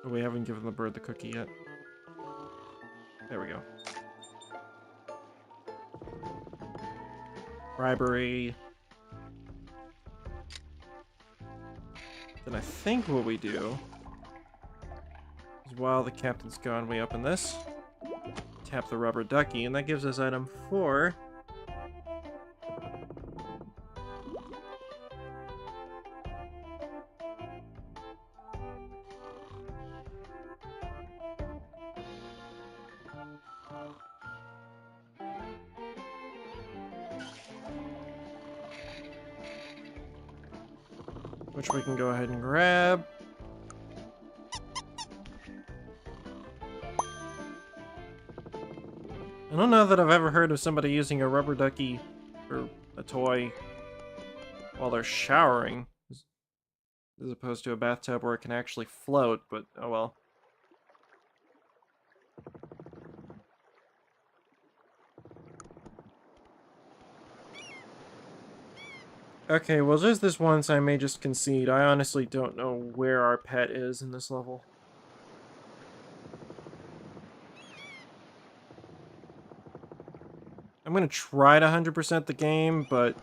We haven't given the bird the cookie yet. There we go. bribery. Then I think what we do is while the captain's gone, we open this, tap the rubber ducky, and that gives us item 4. Which we can go ahead and grab. I don't know that I've ever heard of somebody using a rubber ducky or a toy while they're showering, as opposed to a bathtub where it can actually float, but oh well. Okay, well just this once I may just concede. I honestly don't know where our pet is in this level. I'm gonna try to 100% the game, but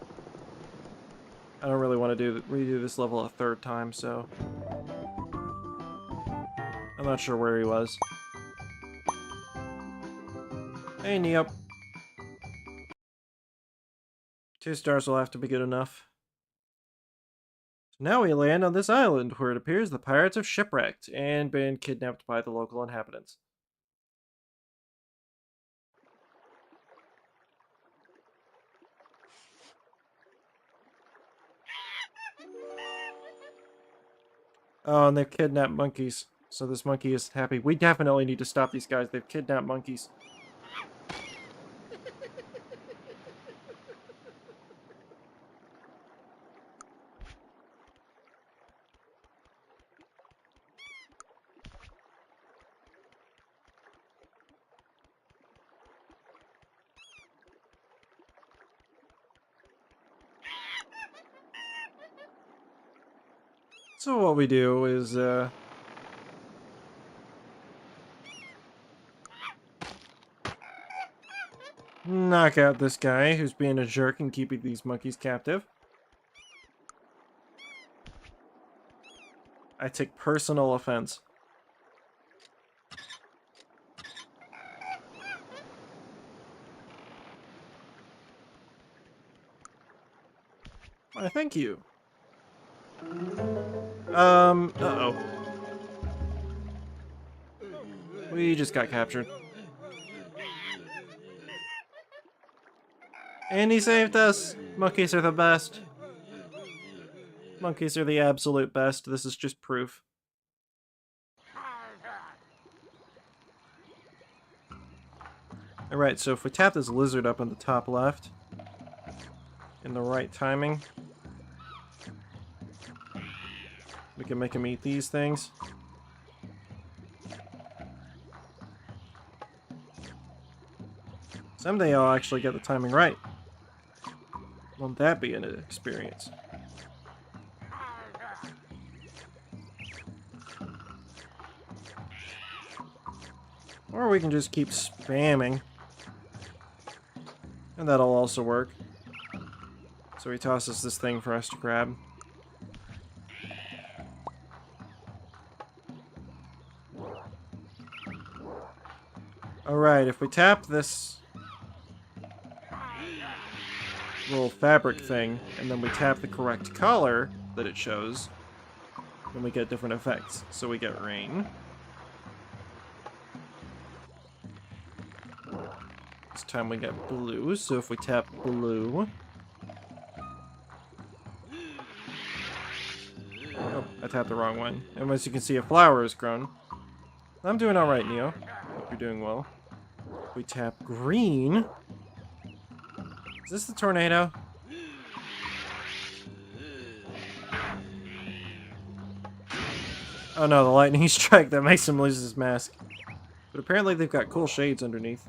I don't really want to redo this level a third time, so I'm not sure where he was. Hey, Neo. 2 stars will have to be good enough. So now we land on this island, where it appears the pirates have shipwrecked and been kidnapped by the local inhabitants. Oh, and they've kidnapped monkeys. So this monkey is happy. We definitely need to stop these guys. They've kidnapped monkeys. So what we do is, knock out this guy who's being a jerk and keeping these monkeys captive. I take personal offense. Why, thank you. Uh-oh. We just got captured. And he saved us! Monkeys are the best. Monkeys are the absolute best. This is just proof. Alright, so if we tap this lizard up on the top left, in the right timing, we can make him eat these things. Someday I'll actually get the timing right. Won't that be an experience? Or we can just keep spamming. And that'll also work. So he tosses this thing for us to grab. Alright, if we tap this little fabric thing, and then we tap the correct color that it shows, then we get different effects. So we get rain. This time we get blue, so if we tap blue... Oh, I tapped the wrong one. And as you can see, a flower has grown. I'm doing alright, Neo. Hope you're doing well. If we tap green... Is this the tornado? Oh no, the lightning strike that makes him lose his mask. But apparently they've got cool shades underneath.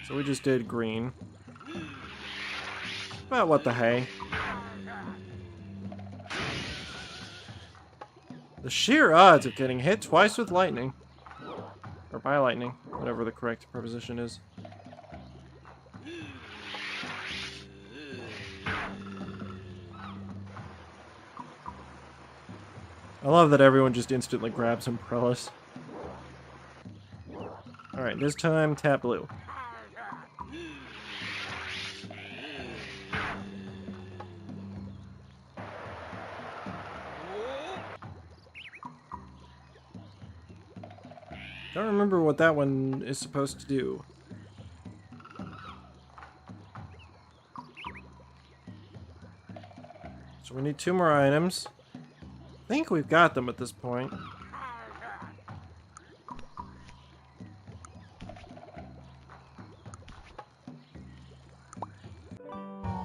So we just did green. But what the hey. The sheer odds of getting hit twice with lightning. Or by lightning, whatever the correct preposition is. I love that everyone just instantly grabs umbrellas. Alright, this time, tap blue. Don't remember what that one is supposed to do. So we need 2 more items. I think we've got them at this point.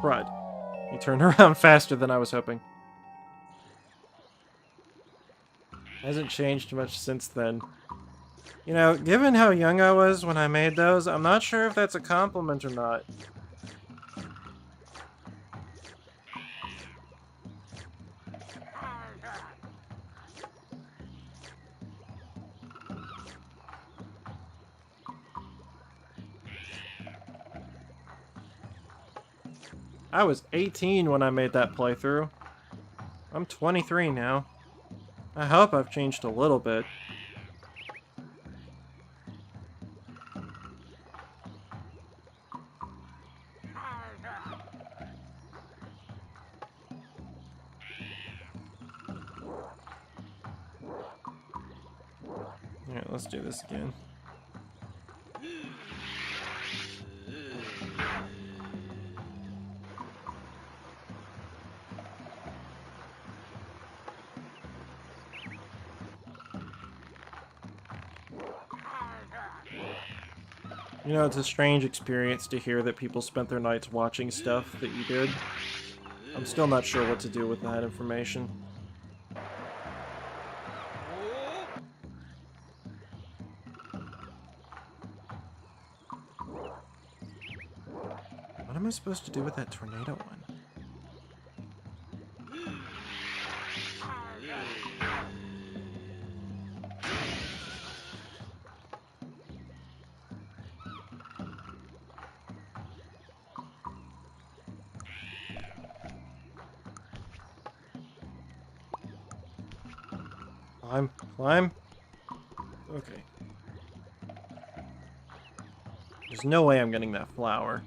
Crud. He turned around faster than I was hoping. Hasn't changed much since then. You know, given how young I was when I made those, I'm not sure if that's a compliment or not. I was 18 when I made that playthrough. I'm 23 now. I hope I've changed a little bit. Alright, let's do this again. You know, it's a strange experience to hear that people spent their nights watching stuff that you did. I'm still not sure what to do with that information. What am I supposed to do with that tornado one? Climb, climb. Okay. There's no way I'm getting that flower.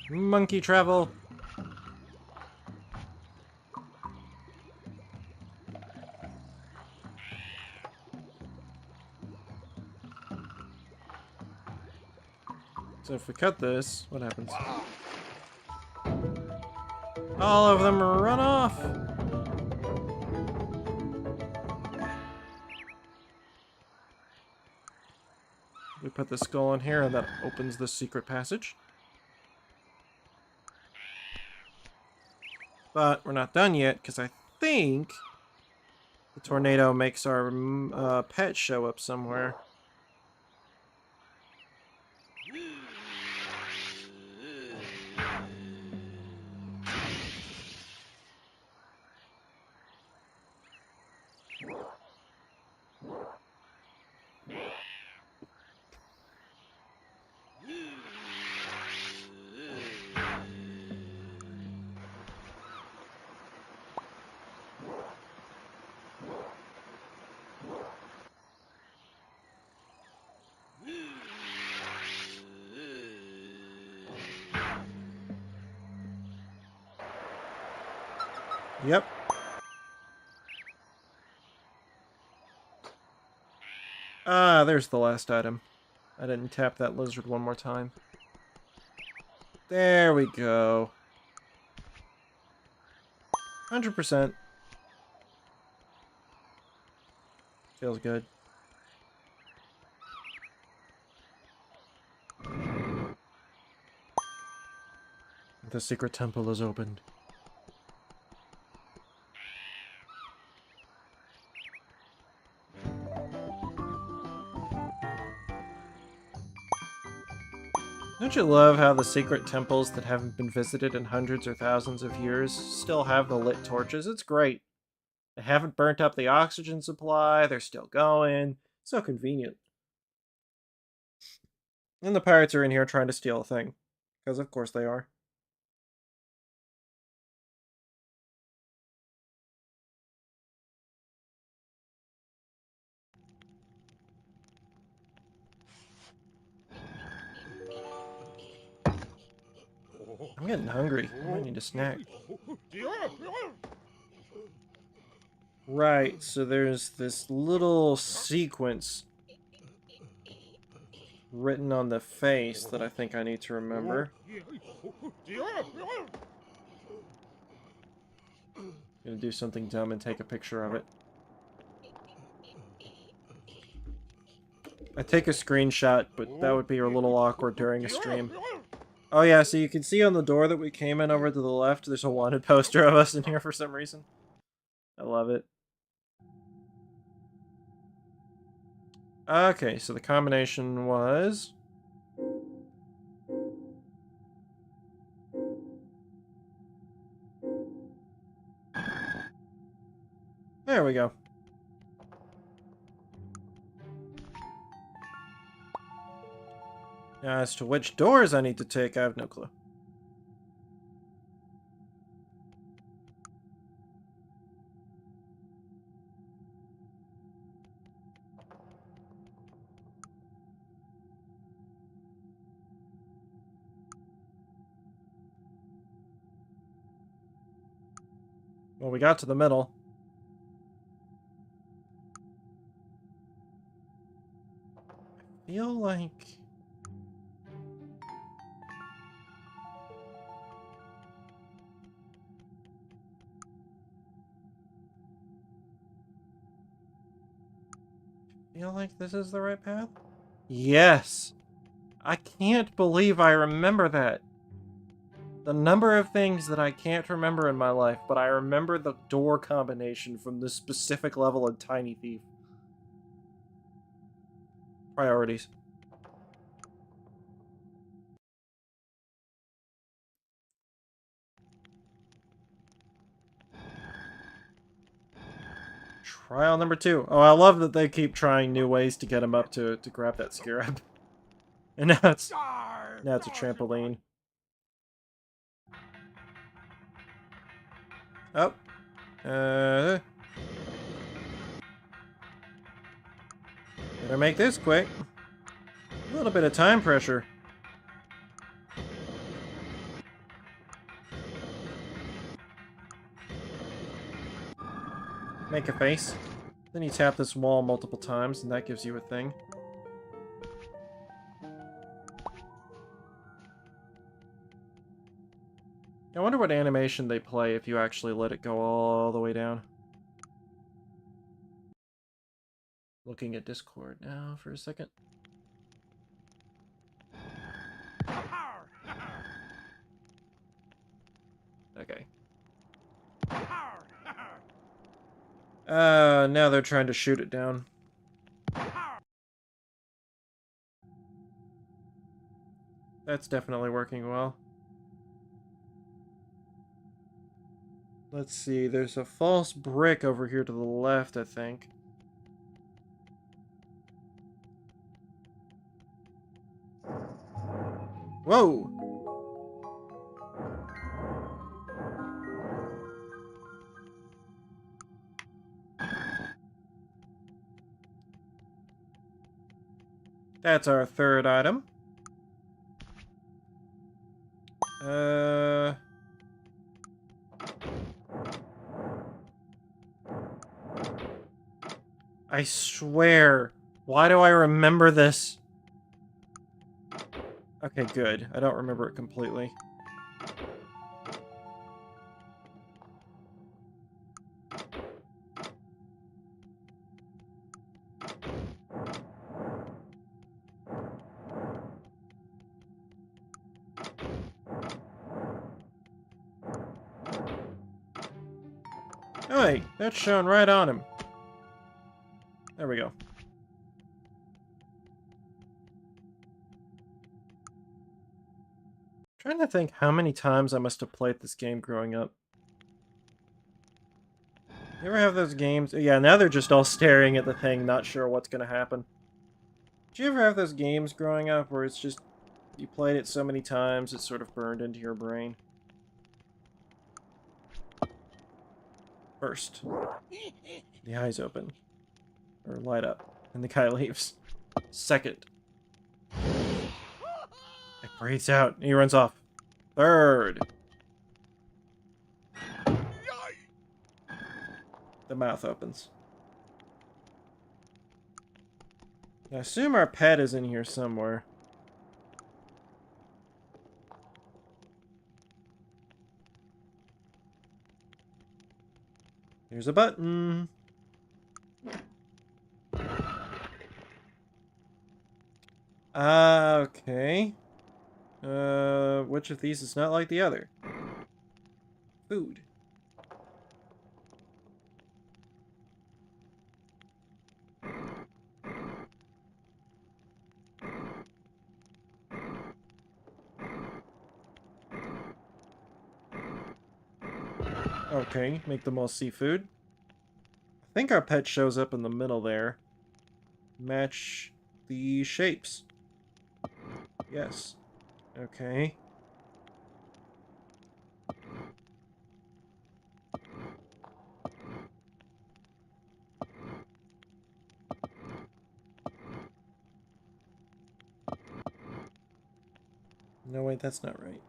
Monkey travel. So if we cut this, what happens? All of them run off! We put the skull in here and that opens the secret passage. But we're not done yet, because I think the tornado makes our pet show up somewhere. Yep. Ah, there's the last item. I didn't tap that lizard one more time. There we go. 100%. Feels good. The secret temple is opened. Don't you love how the secret temples that haven't been visited in hundreds or thousands of years still have the lit torches? It's great. They haven't burnt up the oxygen supply, they're still going. So convenient. And the pirates are in here trying to steal a thing. Because of course they are. I'm getting hungry. I might need a snack. Right, so there's this little sequence written on the face that I think I need to remember. Gonna do something dumb and take a picture of it. I take a screenshot, but that would be a little awkward during a stream. Oh yeah, so you can see on the door that we came in over to the left, there's a wanted poster of us in here for some reason. I love it. Okay, so the combination was... There we go. As to which doors I need to take, I have no clue. Well, we got to the middle. I feel like... feel like this is the right path? Yes! I can't believe I remember that. The number of things that I can't remember in my life, but I remember the door combination from this specific level of Tiny Thief. Priorities. Trial number 2. Oh, I love that they keep trying new ways to get him up to grab that scarab. And now it's a trampoline. Oh. Better make this quick. A little bit of time pressure. Make a face. Then you tap this wall multiple times, and that gives you a thing. I wonder what animation they play if you actually let it go all the way down. Looking at Discord now for a second. Okay. Now they're trying to shoot it down. That's definitely working well. Let's see, there's a false brick over here to the left, I think. Whoa! That's our third item. I swear. Why do I remember this? Okay, good. I don't remember it completely. Hey, that's shown right on him. There we go. Trying to think how many times I must have played this game growing up. You ever have those games? Yeah, now they're just all staring at the thing, not sure what's gonna happen. Did you ever have those games growing up where it's just... You played it so many times, it's sort of burned into your brain. First, the eyes open. Or light up. And the guy leaves. Second, it breathes out and he runs off. Third, the mouth opens. I assume our pet is in here somewhere. Here's a button. Okay. Which of these is not like the other? Food. Okay, make them all seafood. I think our pet shows up in the middle there. Match the shapes. Yes. Okay. No, wait, that's not right.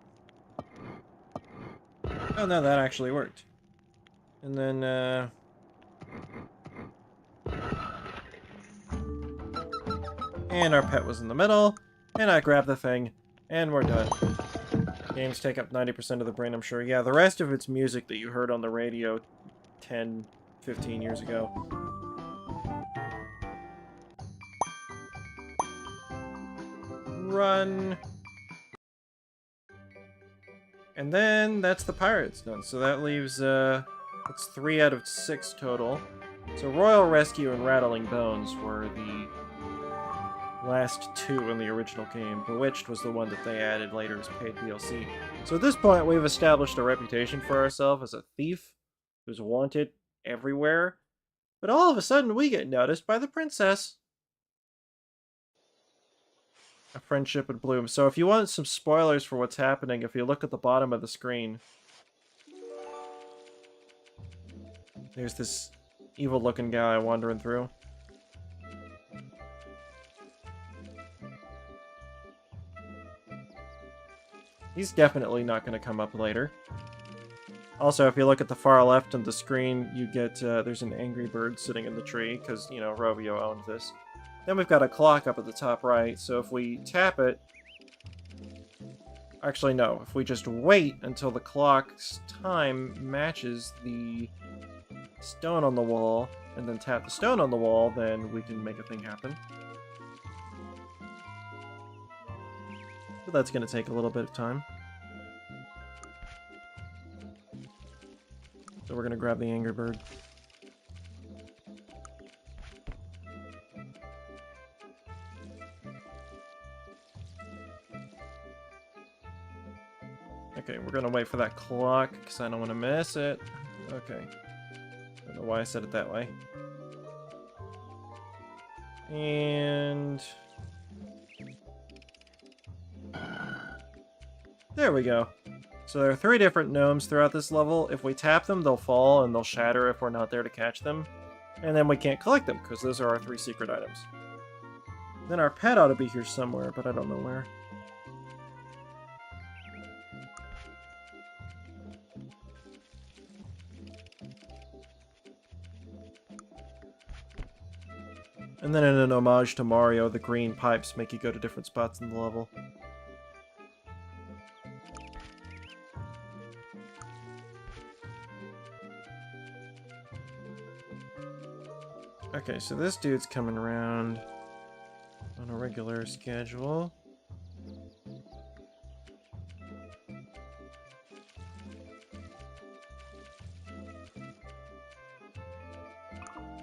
Oh, no, that actually worked. And then, and our pet was in the middle, and I grabbed the thing, and we're done. Games take up 90% of the brain, I'm sure. Yeah, the rest of it's music that you heard on the radio 10, 15 years ago. Run. And then that's the pirates done. So that leaves, it's 3 out of 6 total. So Royal Rescue and Rattling Bones were the last 2 in the original game. Bewitched was the one that they added later as paid DLC. So at this point, we've established a reputation for ourselves as a thief who's wanted everywhere. But all of a sudden, we get noticed by the princess. A friendship in bloom. So if you want some spoilers for what's happening, if you look at the bottom of the screen, there's this evil-looking guy wandering through. He's definitely not going to come up later. Also, if you look at the far left of the screen, you get, there's an angry bird sitting in the tree, because, you know, Rovio owned this. Then we've got a clock up at the top right, so if we tap it... Actually, no. If we just wait until the clock's time matches the stone on the wall, and then tap the stone on the wall, then we can make a thing happen. But that's going to take a little bit of time. So we're going to grab the angry bird. Okay, we're gonna wait for that clock, because I don't want to miss it. Okay. I don't know why I said it that way. And... there we go. So there are 3 different gnomes throughout this level. If we tap them, they'll fall, and they'll shatter if we're not there to catch them. And then we can't collect them, because those are our 3 secret items. Then our pet ought to be here somewhere, but I don't know where. And then in an homage to Mario, the green pipes make you go to different spots in the level. Okay, so this dude's coming around on a regular schedule.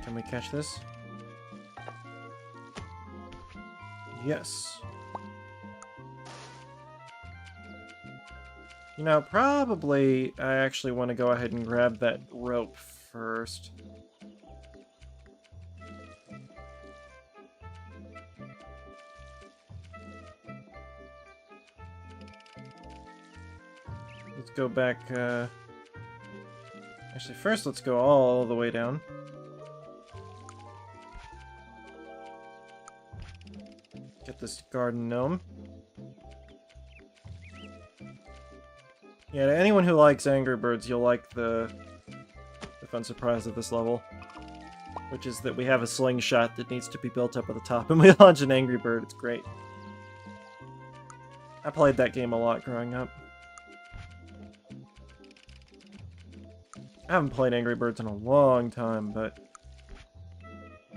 Can we catch this? Yes. You know, probably I actually want to go ahead and grab that rope first. Let's go back, Actually, first let's go all the way down. Get this garden gnome. Yeah, to anyone who likes Angry Birds, you'll like the fun surprise of this level. Which is that we have a slingshot that needs to be built up at the top, and we launch an Angry Bird. It's great. I played that game a lot growing up. I haven't played Angry Birds in a long time, but...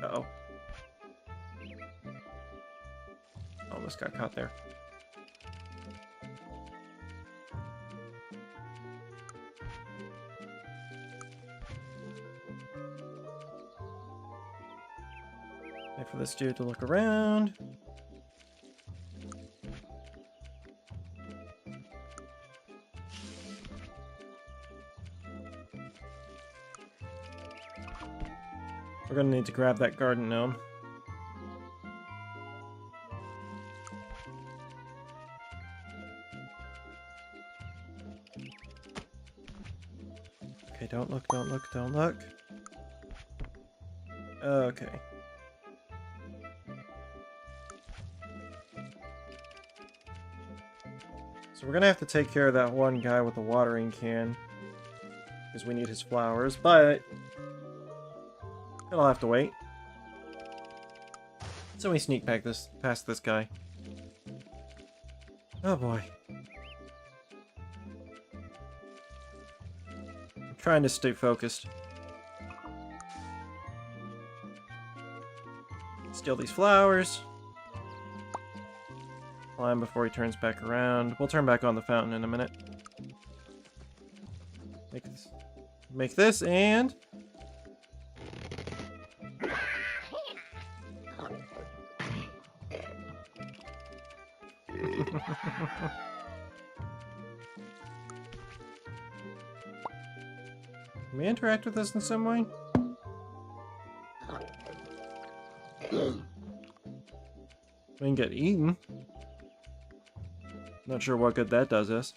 Uh-oh. Almost got caught there. Wait for this dude to look around. We're gonna need to grab that garden gnome. Okay, don't look, don't look, don't look. Okay. So we're gonna have to take care of that one guy with the watering can. Because we need his flowers, but... it'll have to wait. So we sneak past this guy. Oh boy. I'm trying to stay focused. Steal these flowers. Climb before he turns back around. We'll turn back on the fountain in a minute. Make this and... Can we interact with this in some way? We can get eaten. Not sure what good that does us.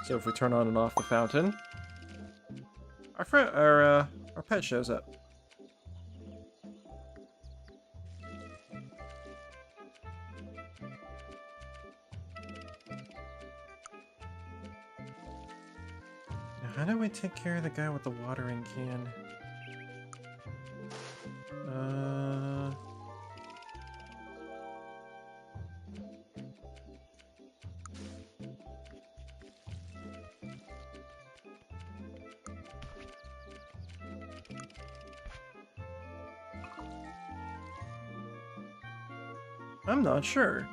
So if we turn on and off the fountain, our pet shows up. Now, how do we take care of the guy with the watering can? I'm not sure.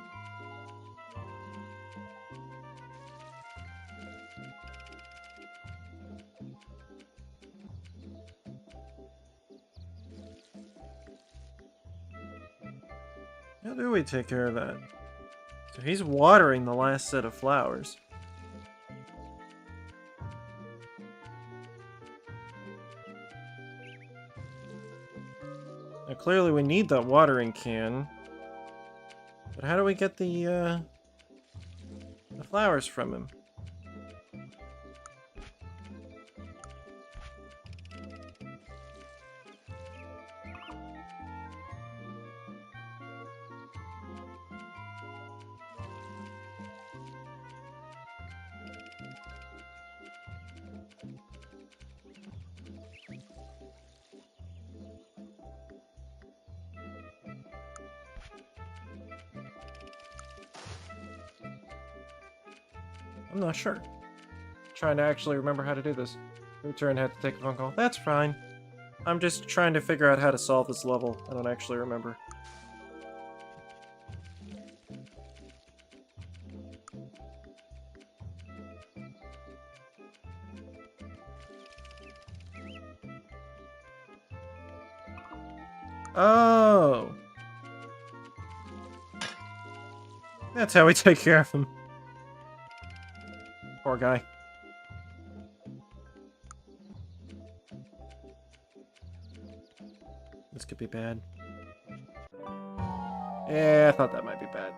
How do we take care of that? So he's watering the last set of flowers. Now clearly we need that watering can. But how do we get the flowers from him? I'm not sure. Trying to actually remember how to do this. Return had to take a phone call. That's fine. I'm just trying to figure out how to solve this level. I don't actually remember. Oh! That's how we take care of him. Poor guy. could be bad. Yeah, I thought that might be bad.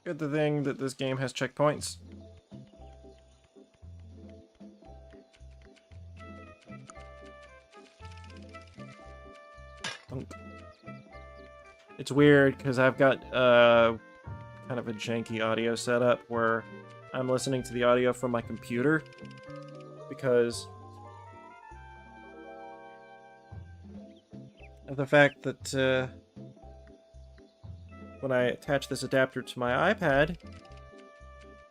Good thing that this game has checkpoints. It's weird because I've got kind of a janky audio setup where I'm listening to the audio from my computer because of the fact that when I attach this adapter to my iPad,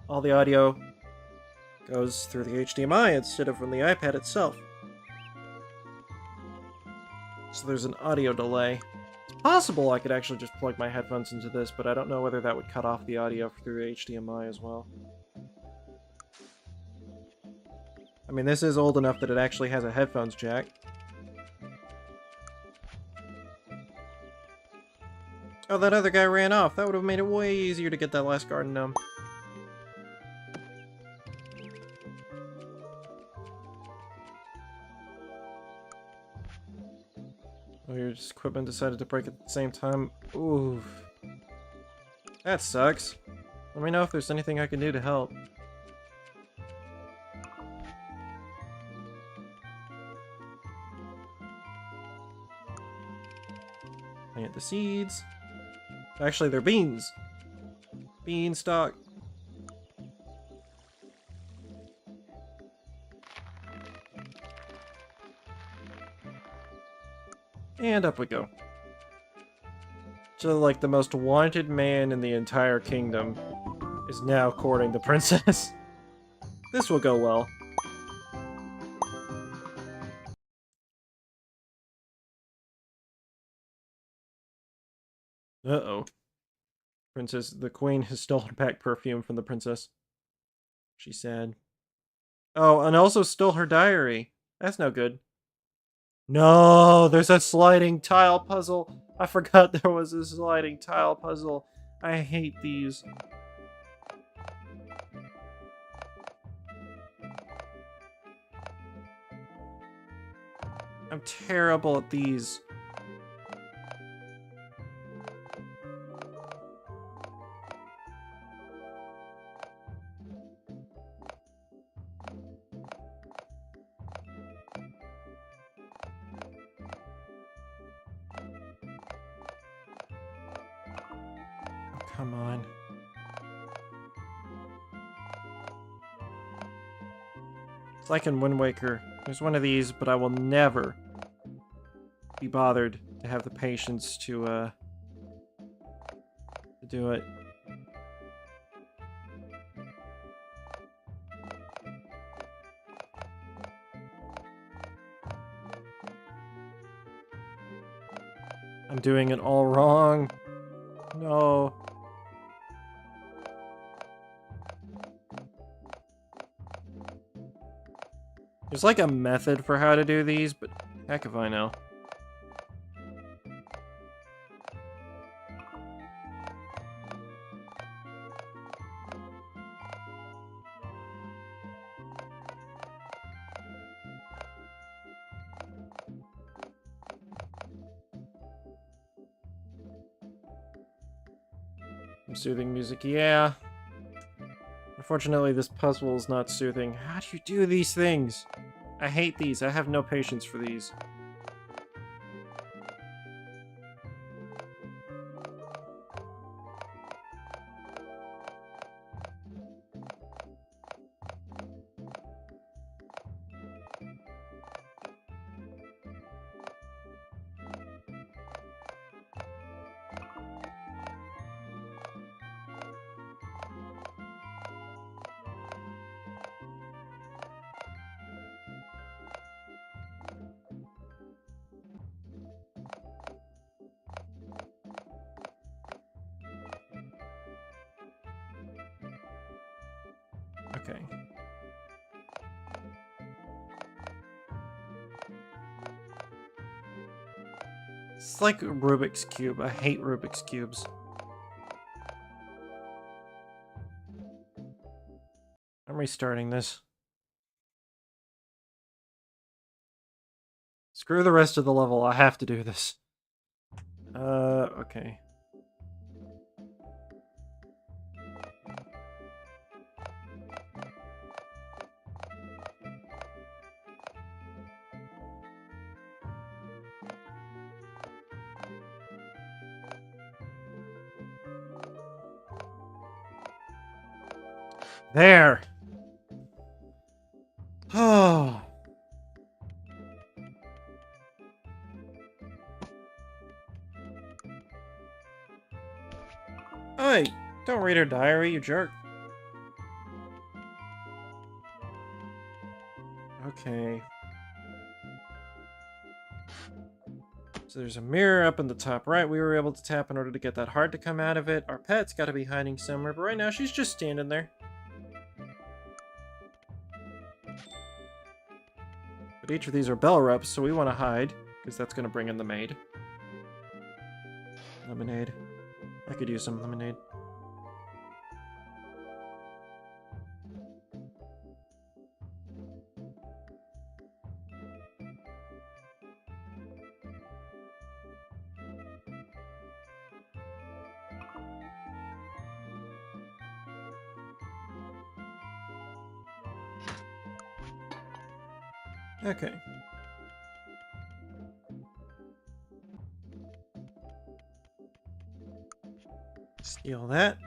all the audio goes through the HDMI instead of from the iPad itself. So there's an audio delay. It's possible I could actually just plug my headphones into this, but I don't know whether that would cut off the audio through HDMI as well. I mean, this is old enough that it actually has a headphones jack. Oh, that other guy ran off. That would have made it way easier to get that last garden gnome. Oh, your equipment decided to break at the same time. Ooh. That sucks. Let me know if there's anything I can do to help. Plant the seeds. Actually, they're beans. Beanstalk. And up we go. So, like, the most wanted man in the entire kingdom is now courting the princess. This will go well. Uh-oh. The queen has stolen back perfume from the princess. She's sad. Oh, and also stole her diary. That's no good. No, there's a sliding tile puzzle. I forgot there was a sliding tile puzzle. I hate these. I'm terrible at these. Come on. It's like in Wind Waker. There's one of these, but I will never be bothered to have the patience to do it. I'm doing it all wrong. No. There's like a method for how to do these, but heck if I know. Some soothing music, yeah. Unfortunately, this puzzle is not soothing. How do you do these things? I hate these. I have no patience for these. Okay. It's like a Rubik's Cube. I hate Rubik's Cubes. I'm restarting this. Screw the rest of the level. I have to do this. Okay. There! Oh. Hey, don't read her diary, you jerk. Okay. So there's a mirror up in the top right we were able to tap in order to get that heart to come out of it. Our pet's got to be hiding somewhere, but right now she's just standing there. But each of these are bell reps, so we want to hide, because that's going to bring in the maid. Lemonade. I could use some lemonade. Okay. Steal that.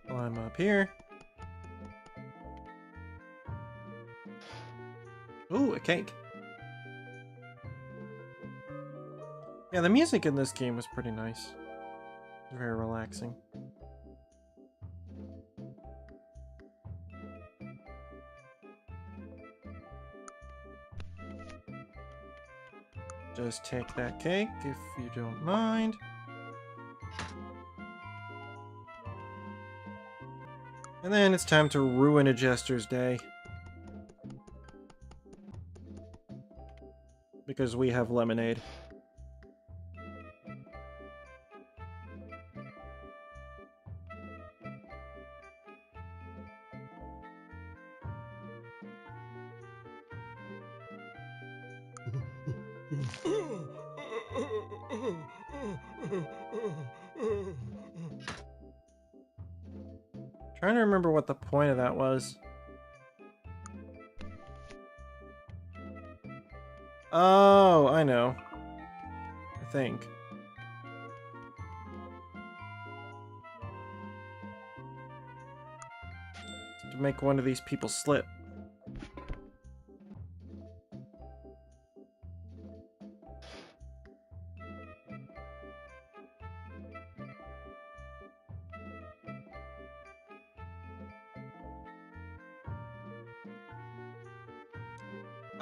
Climb up here. Ooh, a cake. Yeah, the music in this game was pretty nice. Very relaxing. Just take that cake if you don't mind. And then it's time to ruin a jester's day. Because we have lemonade. Trying to remember what the point of that was. Oh, I know. I think. To make one of these people slip.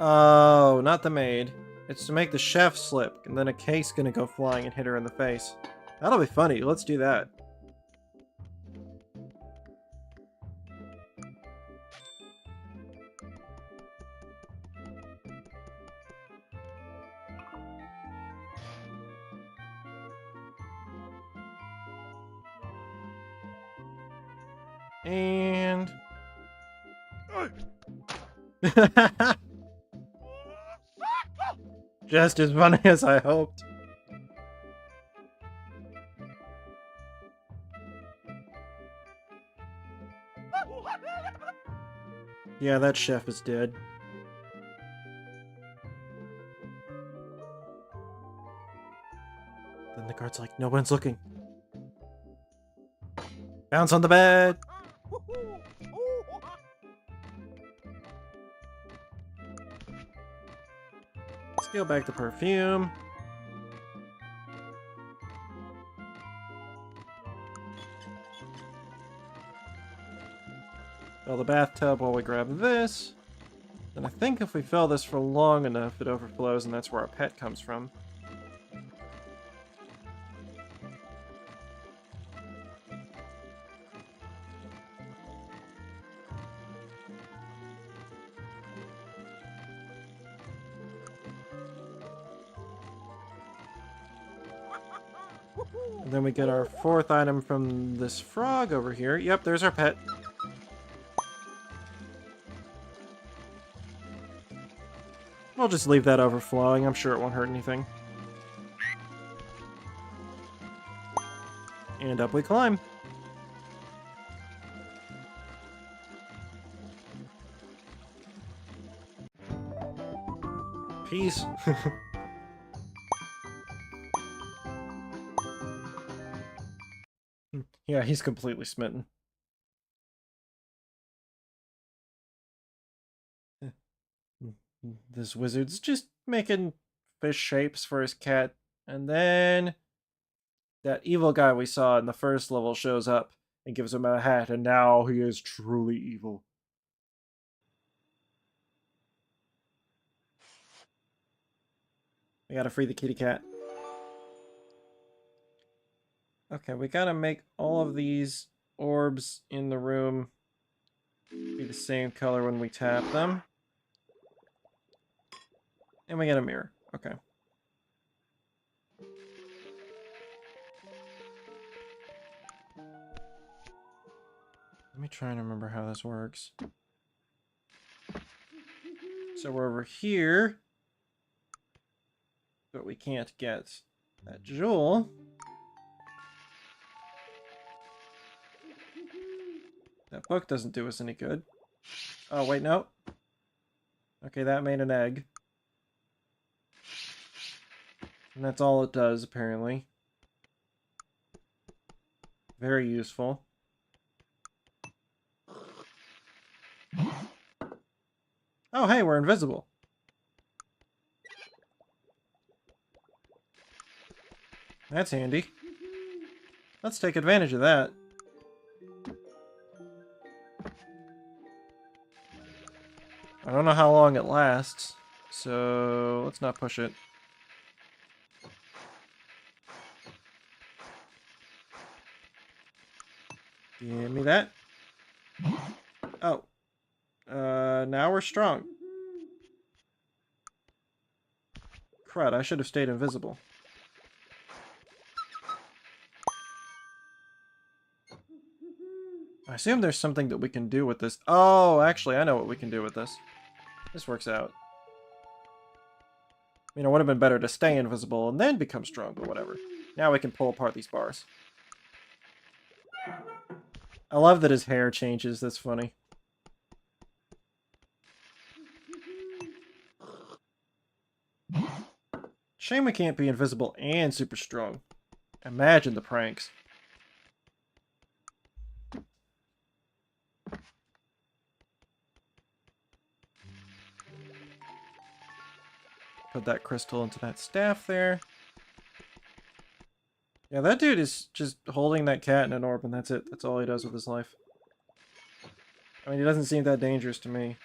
Oh, not the maid. It's to make the chef slip, and then a cake's gonna go flying and hit her in the face. That'll be funny. Let's do that. And... Just as funny as I hoped. Yeah, that chef is dead. Then the guard's like, no one's looking. Bounce on the bed! Steal back the perfume. Fill the bathtub while we grab this. And I think if we fill this for long enough, it overflows, and that's where our pet comes from. And then we get our fourth item from this frog over here. Yep, there's our pet. just leave that overflowing. I'm sure it won't hurt anything. And up we climb. Peace. Yeah, he's completely smitten. This wizard's just making fish shapes for his cat. And then that evil guy we saw in the first level shows up and gives him a hat, and now he is truly evil. We gotta free the kitty cat. Okay, we gotta make all of these orbs in the room be the same color when we tap them. And we get a mirror. Okay. Let me try and remember how this works. So we're over here, but we can't get that jewel. That book doesn't do us any good. Oh, wait, no. Okay, that made an egg. And that's all it does, apparently. Very useful. Oh, hey, we're invisible. That's handy. Let's take advantage of that. I don't know how long it lasts, so let's not push it. Give me that. Oh. Now we're strong. Crud, I should have stayed invisible. I assume there's something that we can do with this. Oh, actually, I know what we can do with this. This works out. I mean, it would have been better to stay invisible and then become strong, but whatever. Now we can pull apart these bars. I love that his hair changes. That's funny. Shame we can't be invisible and super strong. Imagine the pranks. Put that crystal into that staff there. Yeah, that dude is just holding that cat in an orb, and that's it. That's all he does with his life. I mean, he doesn't seem that dangerous to me.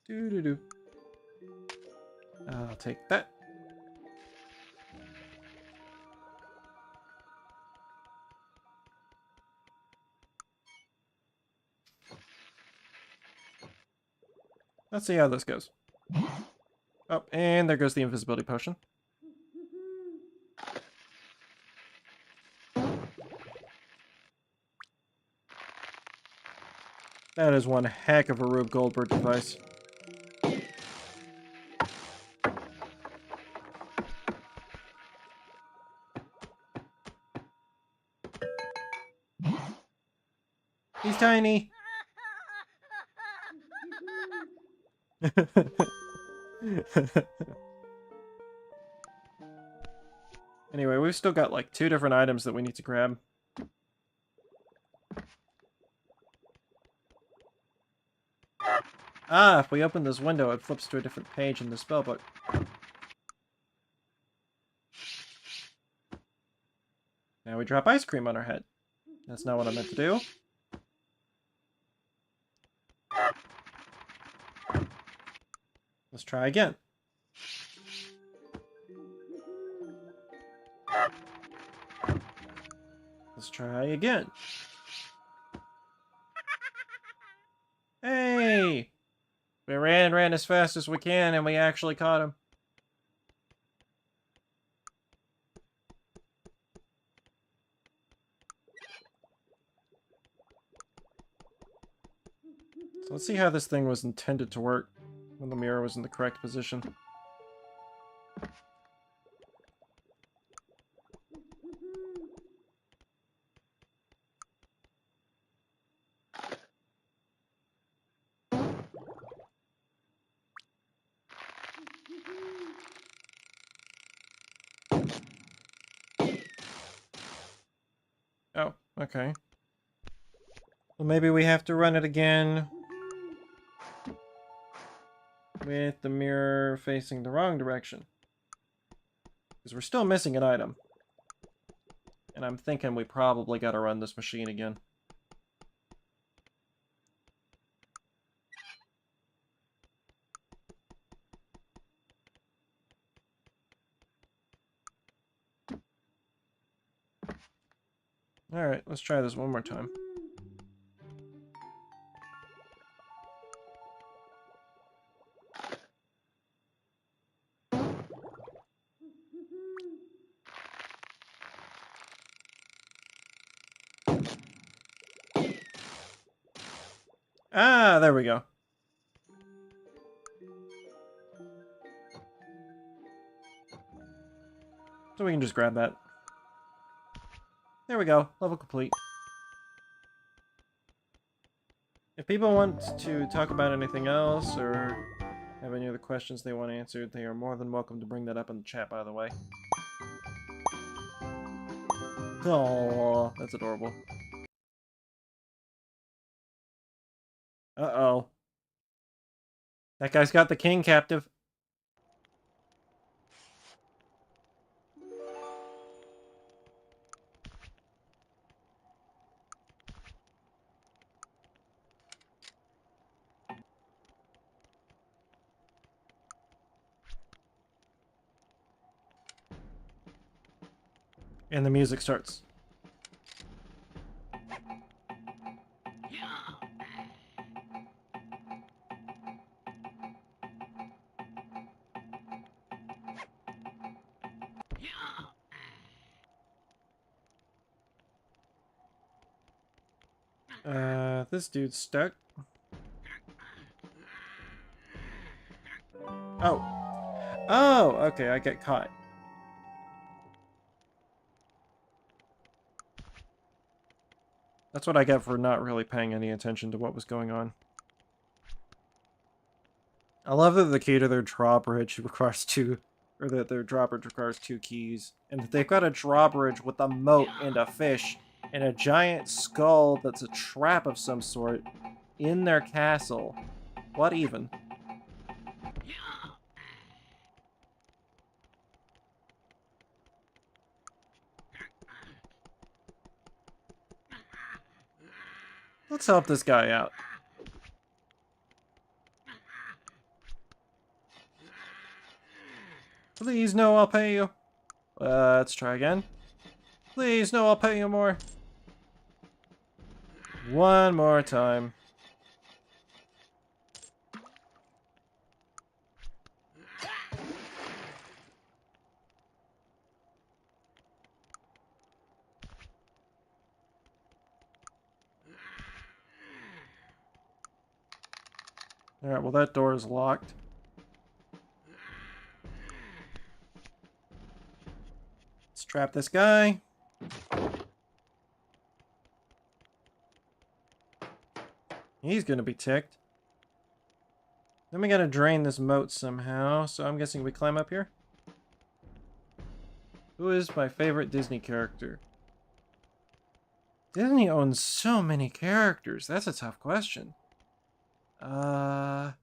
Doo-doo-doo. I'll take that. Let's see how this goes. Oh, and there goes the invisibility potion. That is one heck of a Rube Goldberg device. He's tiny. Anyway, we've still got like 2 different items that we need to grab. Ah, if we open this window, it flips to a different page in the spellbook. Now we drop ice cream on our head. That's not what I meant to do. Let's try again. Let's try again. Hey! We ran as fast as we can, and we actually caught him. So let's see how this thing was intended to work when the mirror was in the correct position. Oh, okay. Well, maybe we have to run it again with the mirror facing the wrong direction. Because we're still missing an item. And I'm thinking we probably gotta run this machine again. Alright, let's try this one more time. Ah, there we go. So we can just grab that. There we go. Level complete. If people want to talk about anything else or have any other questions they want answered, they are more than welcome to bring that up in the chat, by the way. Oh, that's adorable. Uh-oh. That guy's got the king captive. And the music starts. This dude's stuck. Oh. Oh, okay, I get caught. That's what I get for not really paying any attention to what was going on. I love that the key to their drawbridge requires two, or that their drawbridge requires 2 keys, and that they've got a drawbridge with a moat and a fish and a giant skull that's a trap of some sort in their castle. What even? Let's help this guy out. Please, no, I'll pay you. Let's try again. Please, no, I'll pay you more. One more time. Alright, well that door is locked. Let's trap this guy. He's gonna be ticked. Then we gotta drain this moat somehow, so I'm guessing we climb up here? Who is my favorite Disney character? Disney owns so many characters. That's a tough question. I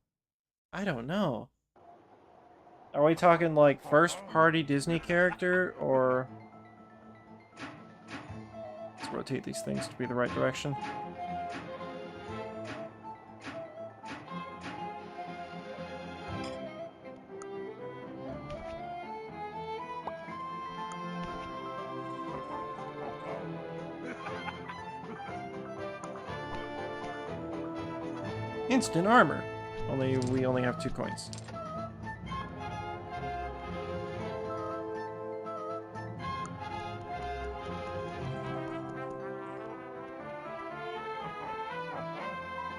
don't know. Are we talking like first-party Disney character, or... Let's rotate these things to be the right direction. Instant armor. We only have 2 coins.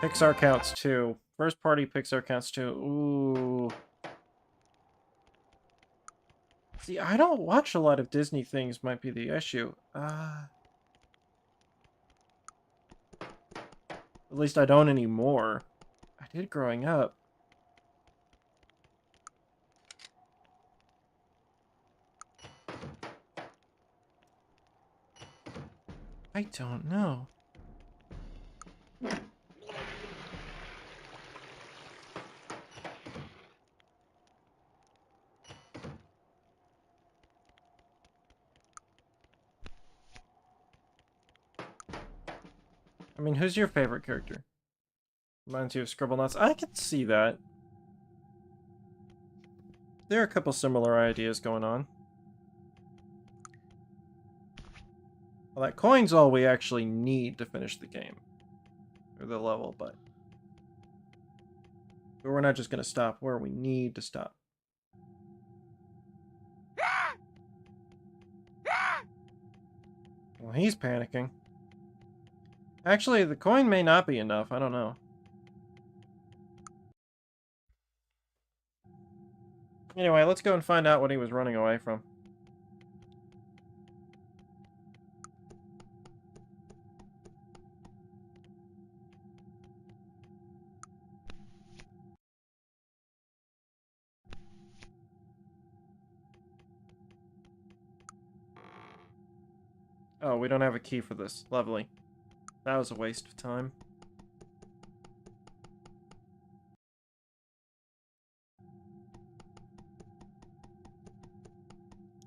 Pixar counts too. First party Pixar counts too. Ooh. See, I don't watch a lot of Disney things might be the issue. At least I don't anymore. I did growing up. I don't know. I mean, who's your favorite character? Reminds you of Scribblenauts. I can see that. There are a couple similar ideas going on. Well, that coin's all we actually need to finish the game. Or the level, but we're not just going to stop where we need to stop. Well, he's panicking. Actually, the coin may not be enough. I don't know. Anyway, let's go and find out what he was running away from. Oh, we don't have a key for this. Lovely. That was a waste of time.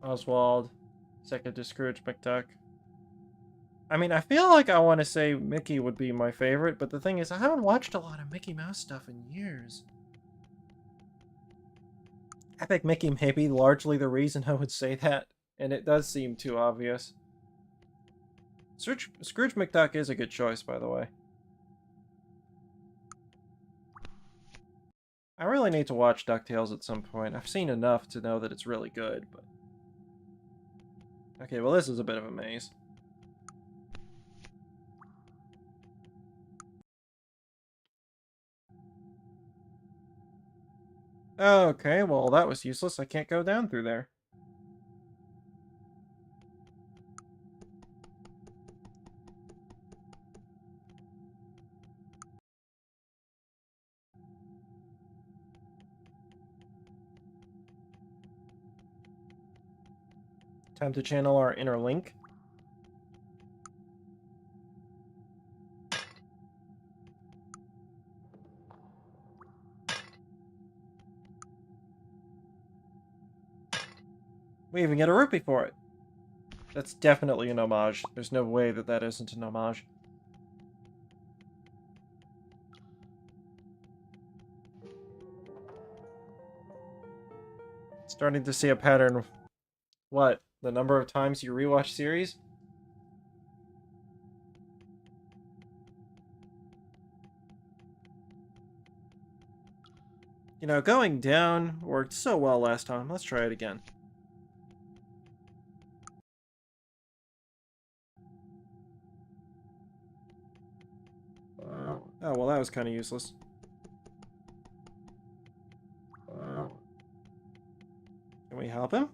Oswald. Second to Scrooge McDuck. I mean, I feel like I want to say Mickey would be my favorite, but the thing is, I haven't watched a lot of Mickey Mouse stuff in years. Epic Mickey may be largely the reason I would say that, and it does seem too obvious. Scrooge McDuck is a good choice, by the way. I really need to watch DuckTales at some point. I've seen enough to know that it's really good, but... Okay, well this is a bit of a maze. Okay, well that was useless. I can't go down through there. Time to channel our inner Link. We even get a rupee for it. That's definitely an homage. There's no way that that isn't an homage. Starting to see a pattern. What? The number of times you rewatch series? You know, going down worked so well last time. Let's try it again. Oh, well, that was kind of useless. Can we help him?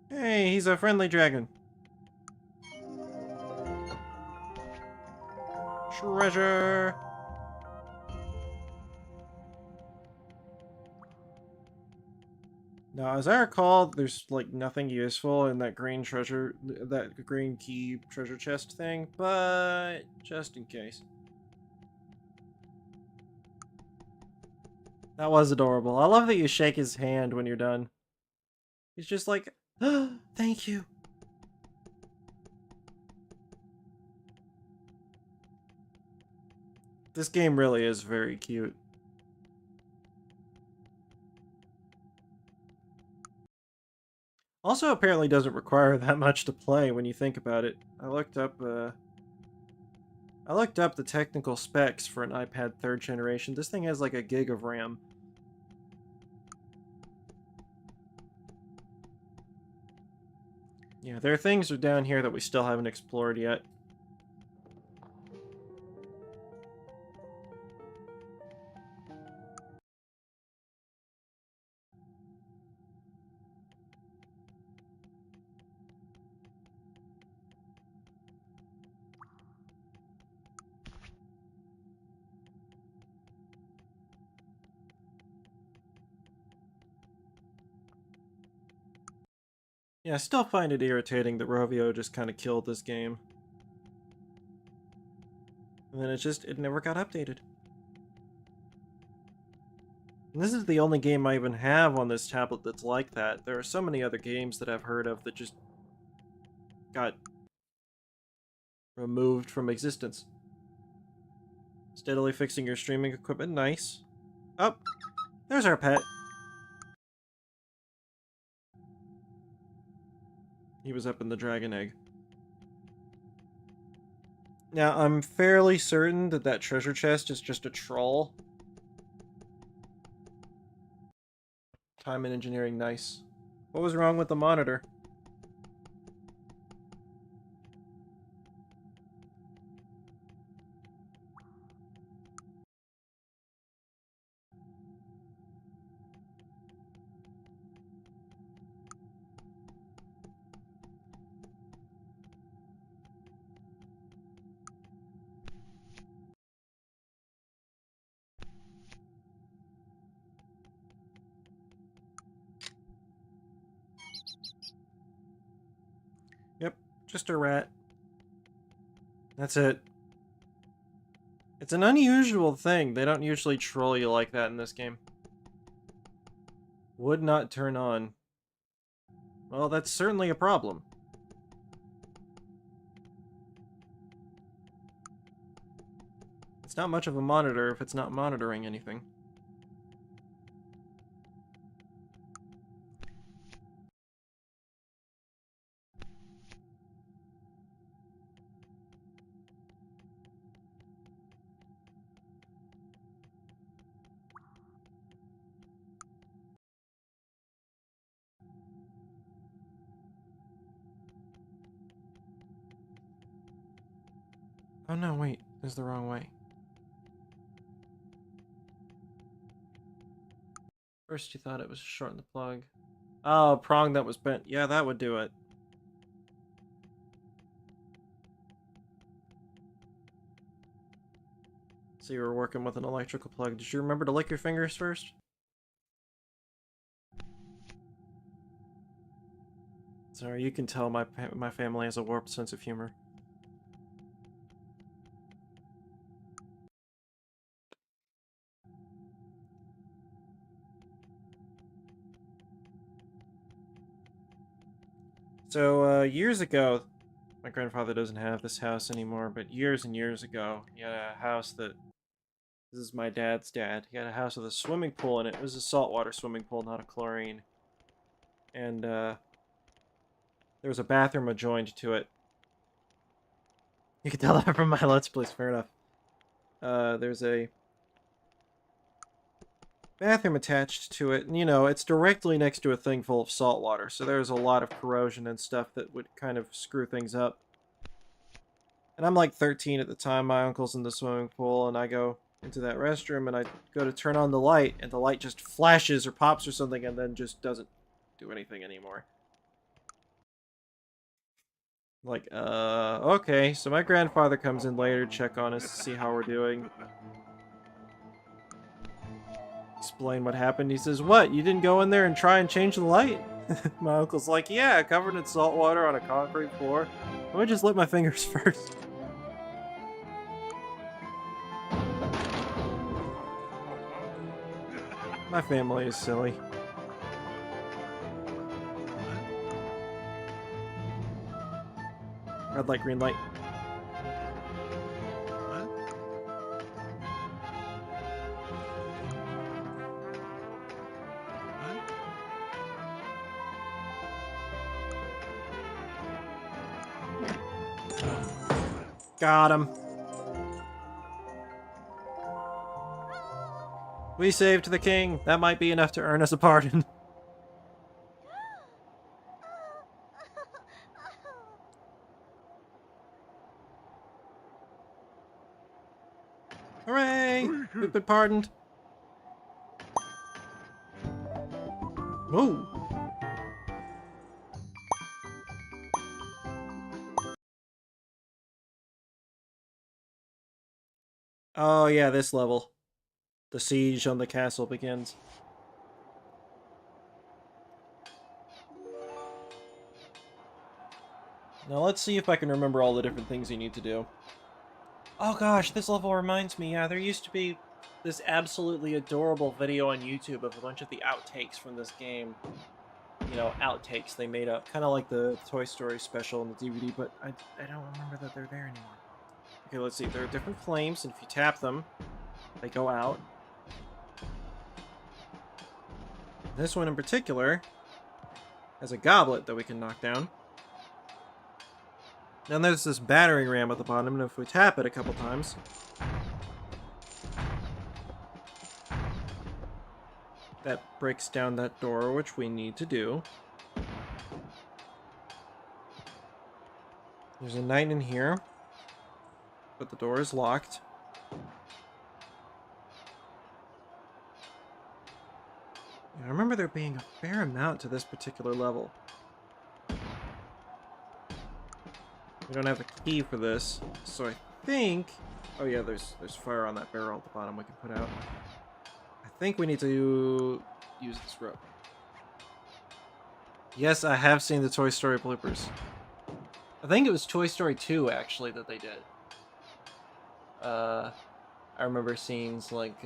Hey, he's a friendly dragon. Treasure! Now, as I recall, there's, like, nothing useful in that green treasure, that green key treasure chest thing, but just in case. That was adorable. I love that you shake his hand when you're done. He's just like, oh, thank you. This game really is very cute. Also, apparently doesn't require that much to play when you think about it. I looked up the technical specs for an iPad 3rd generation. This thing has like a gig of RAM. Yeah, there are things down here that we still haven't explored yet. Yeah, I still find it irritating that Rovio just kind of killed this game. And then it never got updated. And this is the only game I even have on this tablet that's like that. There are so many other games that I've heard of that just got removed from existence. Steadily fixing your streaming equipment, nice. Oh, there's our pet. He was up in the dragon egg. Now, I'm fairly certain that that treasure chest is just a troll. Time and engineering, nice. What was wrong with the monitor? Yep, just a rat. That's it. It's an unusual thing. They don't usually troll you like that in this game. Would not turn on. Well, that's certainly a problem. It's not much of a monitor if it's not monitoring anything. Oh no, wait. This is the wrong way. First you thought it was shorten the plug. Oh, prong that was bent. Yeah, that would do it. So you were working with an electrical plug. Did you remember to lick your fingers first? Sorry, you can tell my family has a warped sense of humor. So, years ago, my grandfather doesn't have this house anymore, but years and years ago, he had a house that... This is my dad's dad. He had a house with a swimming pool in it. It was a saltwater swimming pool, not a chlorine. And, there was a bathroom adjoined to it. You can tell that from my Let's Plays, fair enough. There's a bathroom attached to it, and you know, it's directly next to a thing full of salt water, so there's a lot of corrosion and stuff that would kind of screw things up. And I'm like 13 at the time, my uncle's in the swimming pool, and I go into that restroom, and I go to turn on the light, and the light just flashes or pops or something, and then just doesn't do anything anymore. Like, okay, so my grandfather comes in later to check on us to see how we're doing. Explain what happened. He says, what, you didn't go in there and try and change the light? My uncle's like, yeah, covered in salt water on a concrete floor. Let me just lick my fingers first. My family is silly. Red light, green light. Got him. We saved the king. That might be enough to earn us a pardon. been pardoned? Ooh. Oh yeah, this level. The siege on the castle begins. Now let's see if I can remember all the different things you need to do. Oh gosh, this level reminds me, yeah, there used to be this absolutely adorable video on YouTube of a bunch of the outtakes from this game. You know, outtakes they made up, kind of like the Toy Story special on the DVD, but I don't remember that they're there anymore. Okay, let's see, there are different flames, and if you tap them, they go out. This one in particular has a goblet that we can knock down. Then there's this battering ram at the bottom, and if we tap it a couple times, that breaks down that door, which we need to do. There's a knight in here, but the door is locked. I remember there being a fair amount to this particular level. We don't have a key for this, so I think... Oh yeah, there's fire on that barrel at the bottom we can put out. I think we need to use this rope. Yes, I have seen the Toy Story bloopers. I think it was Toy Story 2, actually, that they did. I remember scenes like,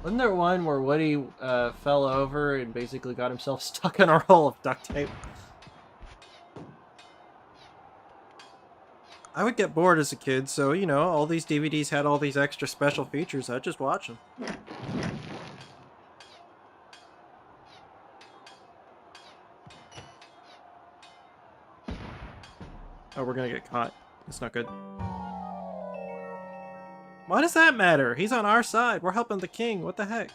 wasn't there one where Woody fell over and basically got himself stuck in a roll of duct tape? I would get bored as a kid, so, you know, all these DVDs had all these extra special features. I'd just watch them. Oh, we're gonna get caught. That's not good. Why does that matter? He's on our side. We're helping the king. What the heck?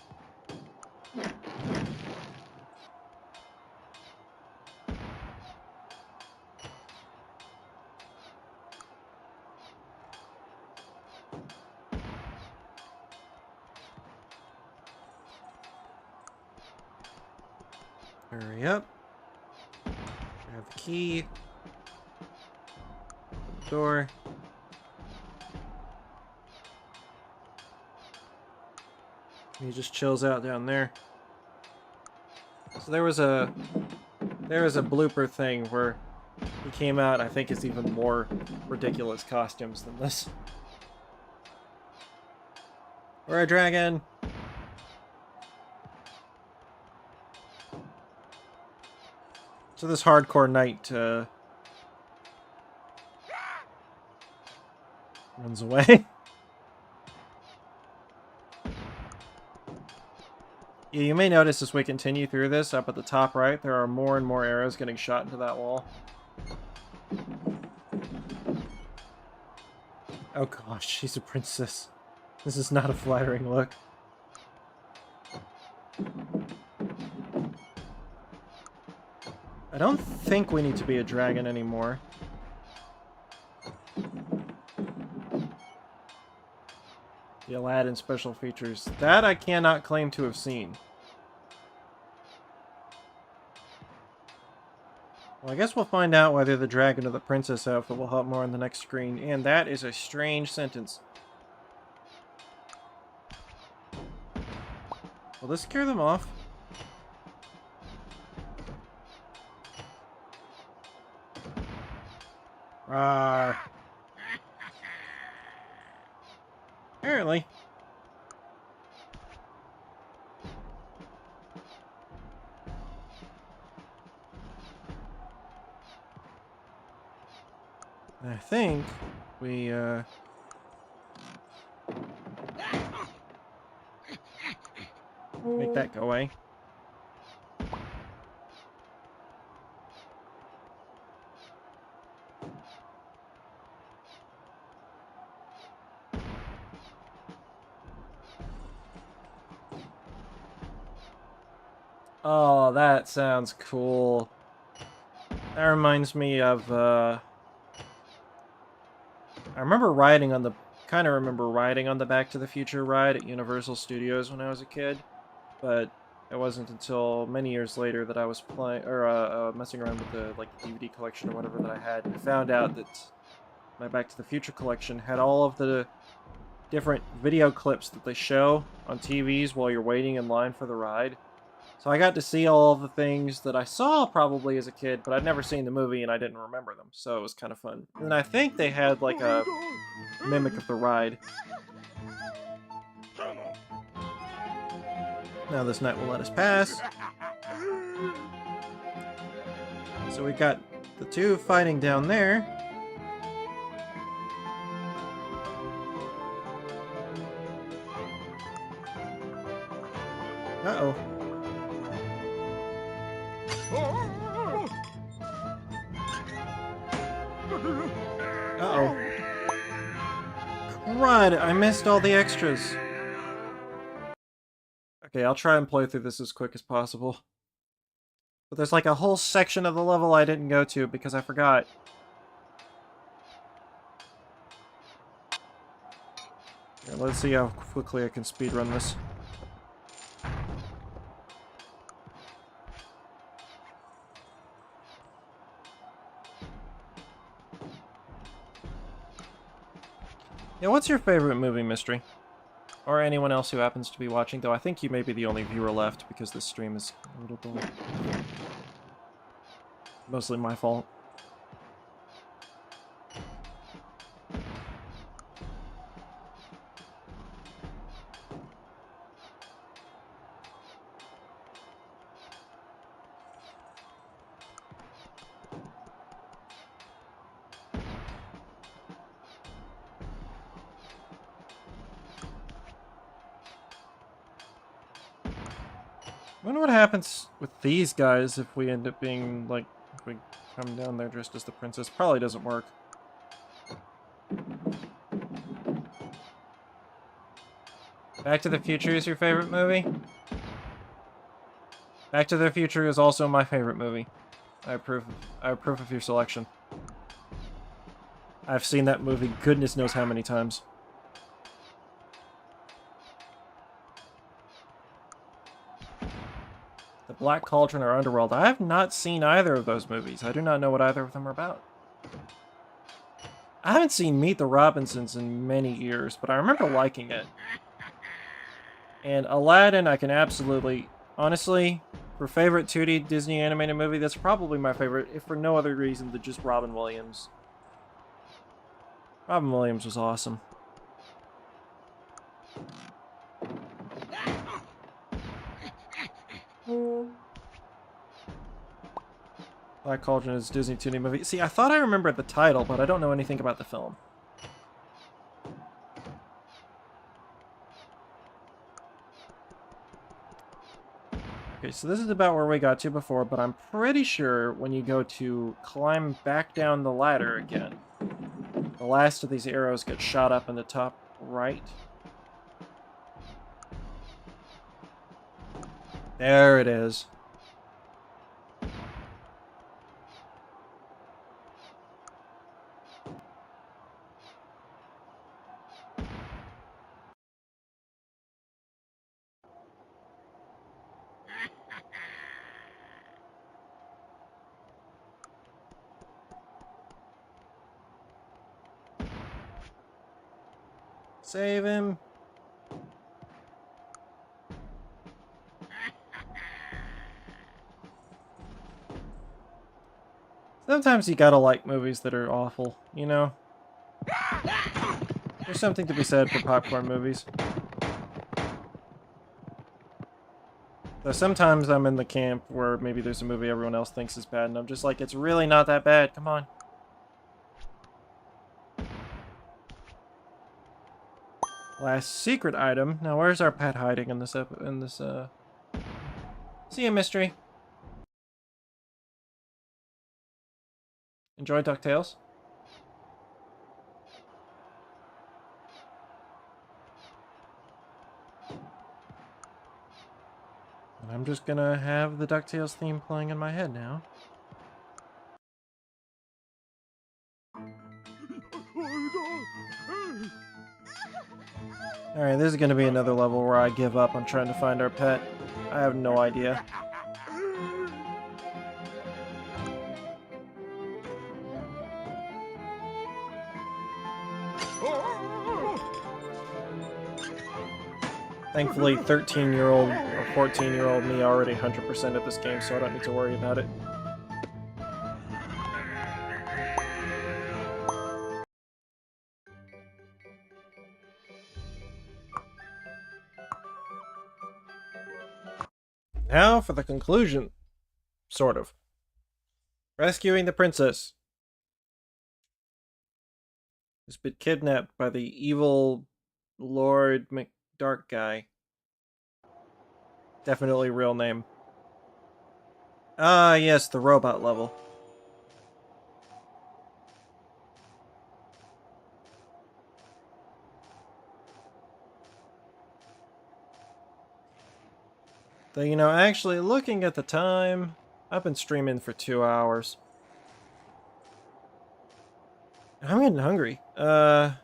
Hurry up. Grab the key. Open the door. He just chills out down there. So there was a blooper thing where he came out, I think it's even more ridiculous costumes than this. We're a dragon! So this hardcore knight runs away. Yeah, you may notice as we continue through this, up at the top right, there are more and more arrows getting shot into that wall. Oh gosh, she's a princess. This is not a flattering look. I don't think we need to be a dragon anymore. The Aladdin special features. That I cannot claim to have seen. Well, I guess we'll find out whether the dragon or the princess outfit will help more on the next screen. And that is a strange sentence. Will this scare them off? Rawr. Apparently. I think we, make that go away. Oh, that sounds cool. That reminds me of, I remember riding on the... kind of remember riding on the Back to the Future ride at Universal Studios when I was a kid, but it wasn't until many years later that I was playing, or messing around with the, like, DVD collection or whatever that I had, and I found out that my Back to the Future collection had all of the different video clips that they show on TVs while you're waiting in line for the ride. So I got to see all of the things that I saw probably as a kid, but I'd never seen the movie and I didn't remember them, so it was kind of fun. And I think they had like a mimic of the ride. Now this knight will let us pass. So we got the two fighting down there. Uh-oh. Uh-oh. Crud! I missed all the extras. Okay, I'll try and play through this as quick as possible. But there's like a whole section of the level I didn't go to because I forgot. Here, let's see how quickly I can speedrun this. Yeah, what's your favorite movie, Mystery? Or anyone else who happens to be watching, though I think you may be the only viewer left because this stream is a little dull. Mostly my fault. I wonder what happens with these guys if we end up being, like, if we come down there dressed as the princess. Probably doesn't work. Back to the Future is your favorite movie? Back to the Future is also my favorite movie. I approve of your selection. I've seen that movie goodness knows how many times. The Black Cauldron or Underworld. I have not seen either of those movies. I do not know what either of them are about. I haven't seen Meet the Robinsons in many years, but I remember liking it. And Aladdin, I can absolutely... Honestly, for favorite 2D Disney animated movie, that's probably my favorite, if for no other reason than just Robin Williams. Robin Williams was awesome. Black Cauldron is a Disney 2D movie. See, I thought I remembered the title, but I don't know anything about the film. Okay, so this is about where we got to before, but I'm pretty sure when you go to climb back down the ladder again, the last of these arrows get shot up in the top right. There it is. Save him. Sometimes you gotta like movies that are awful, you know? There's something to be said for popcorn movies. Though sometimes I'm in the camp where maybe there's a movie everyone else thinks is bad, and I'm just like, it's really not that bad, come on. Last secret item. Now where's our pet hiding in this See ya, Mystery. Enjoy DuckTales? And I'm just gonna have the DuckTales theme playing in my head now. Alright, this is gonna be another level where I give up on trying to find our pet. I have no idea. Thankfully, 13-year-old or 14-year-old me already 100% at this game, so I don't need to worry about it. Now for the conclusion. Sort of. Rescuing the princess. Who's been kidnapped by the evil Lord McDark guy. Definitely real name. Ah, yes, the robot level. Though, you know, actually, looking at the time, I've been streaming for 2 hours. I'm getting hungry. I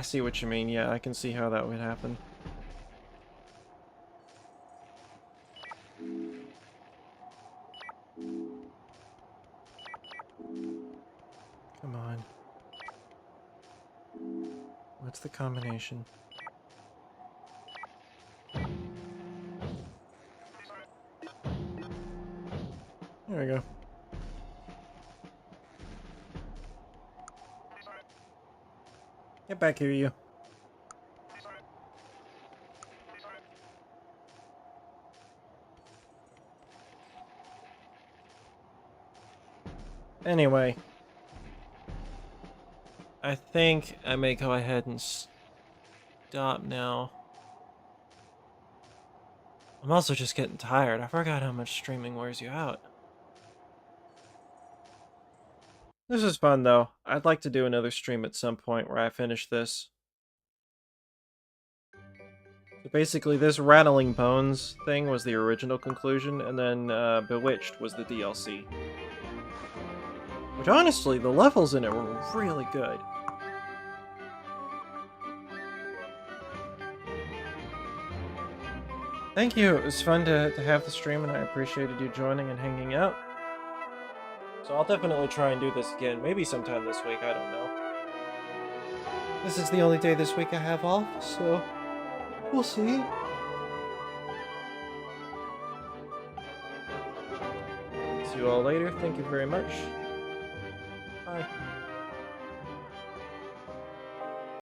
see what you mean. Yeah, I can see how that would happen. Come on. What's the combination? There we go. Get back here, you. Anyway. I think I may go ahead and stop now. I'm also just getting tired. I forgot how much streaming wears you out. This is fun, though. I'd like to do another stream at some point where I finish this. So basically, this Rattling Bones thing was the original conclusion, and then Bewitched was the DLC. Which, honestly, the levels in it were really good. Thank you. It was fun to have the stream, and I appreciated you joining and hanging out. So I'll definitely try and do this again, maybe sometime this week, I don't know. This is the only day this week I have off, so we'll see. See you all later. Thank you very much.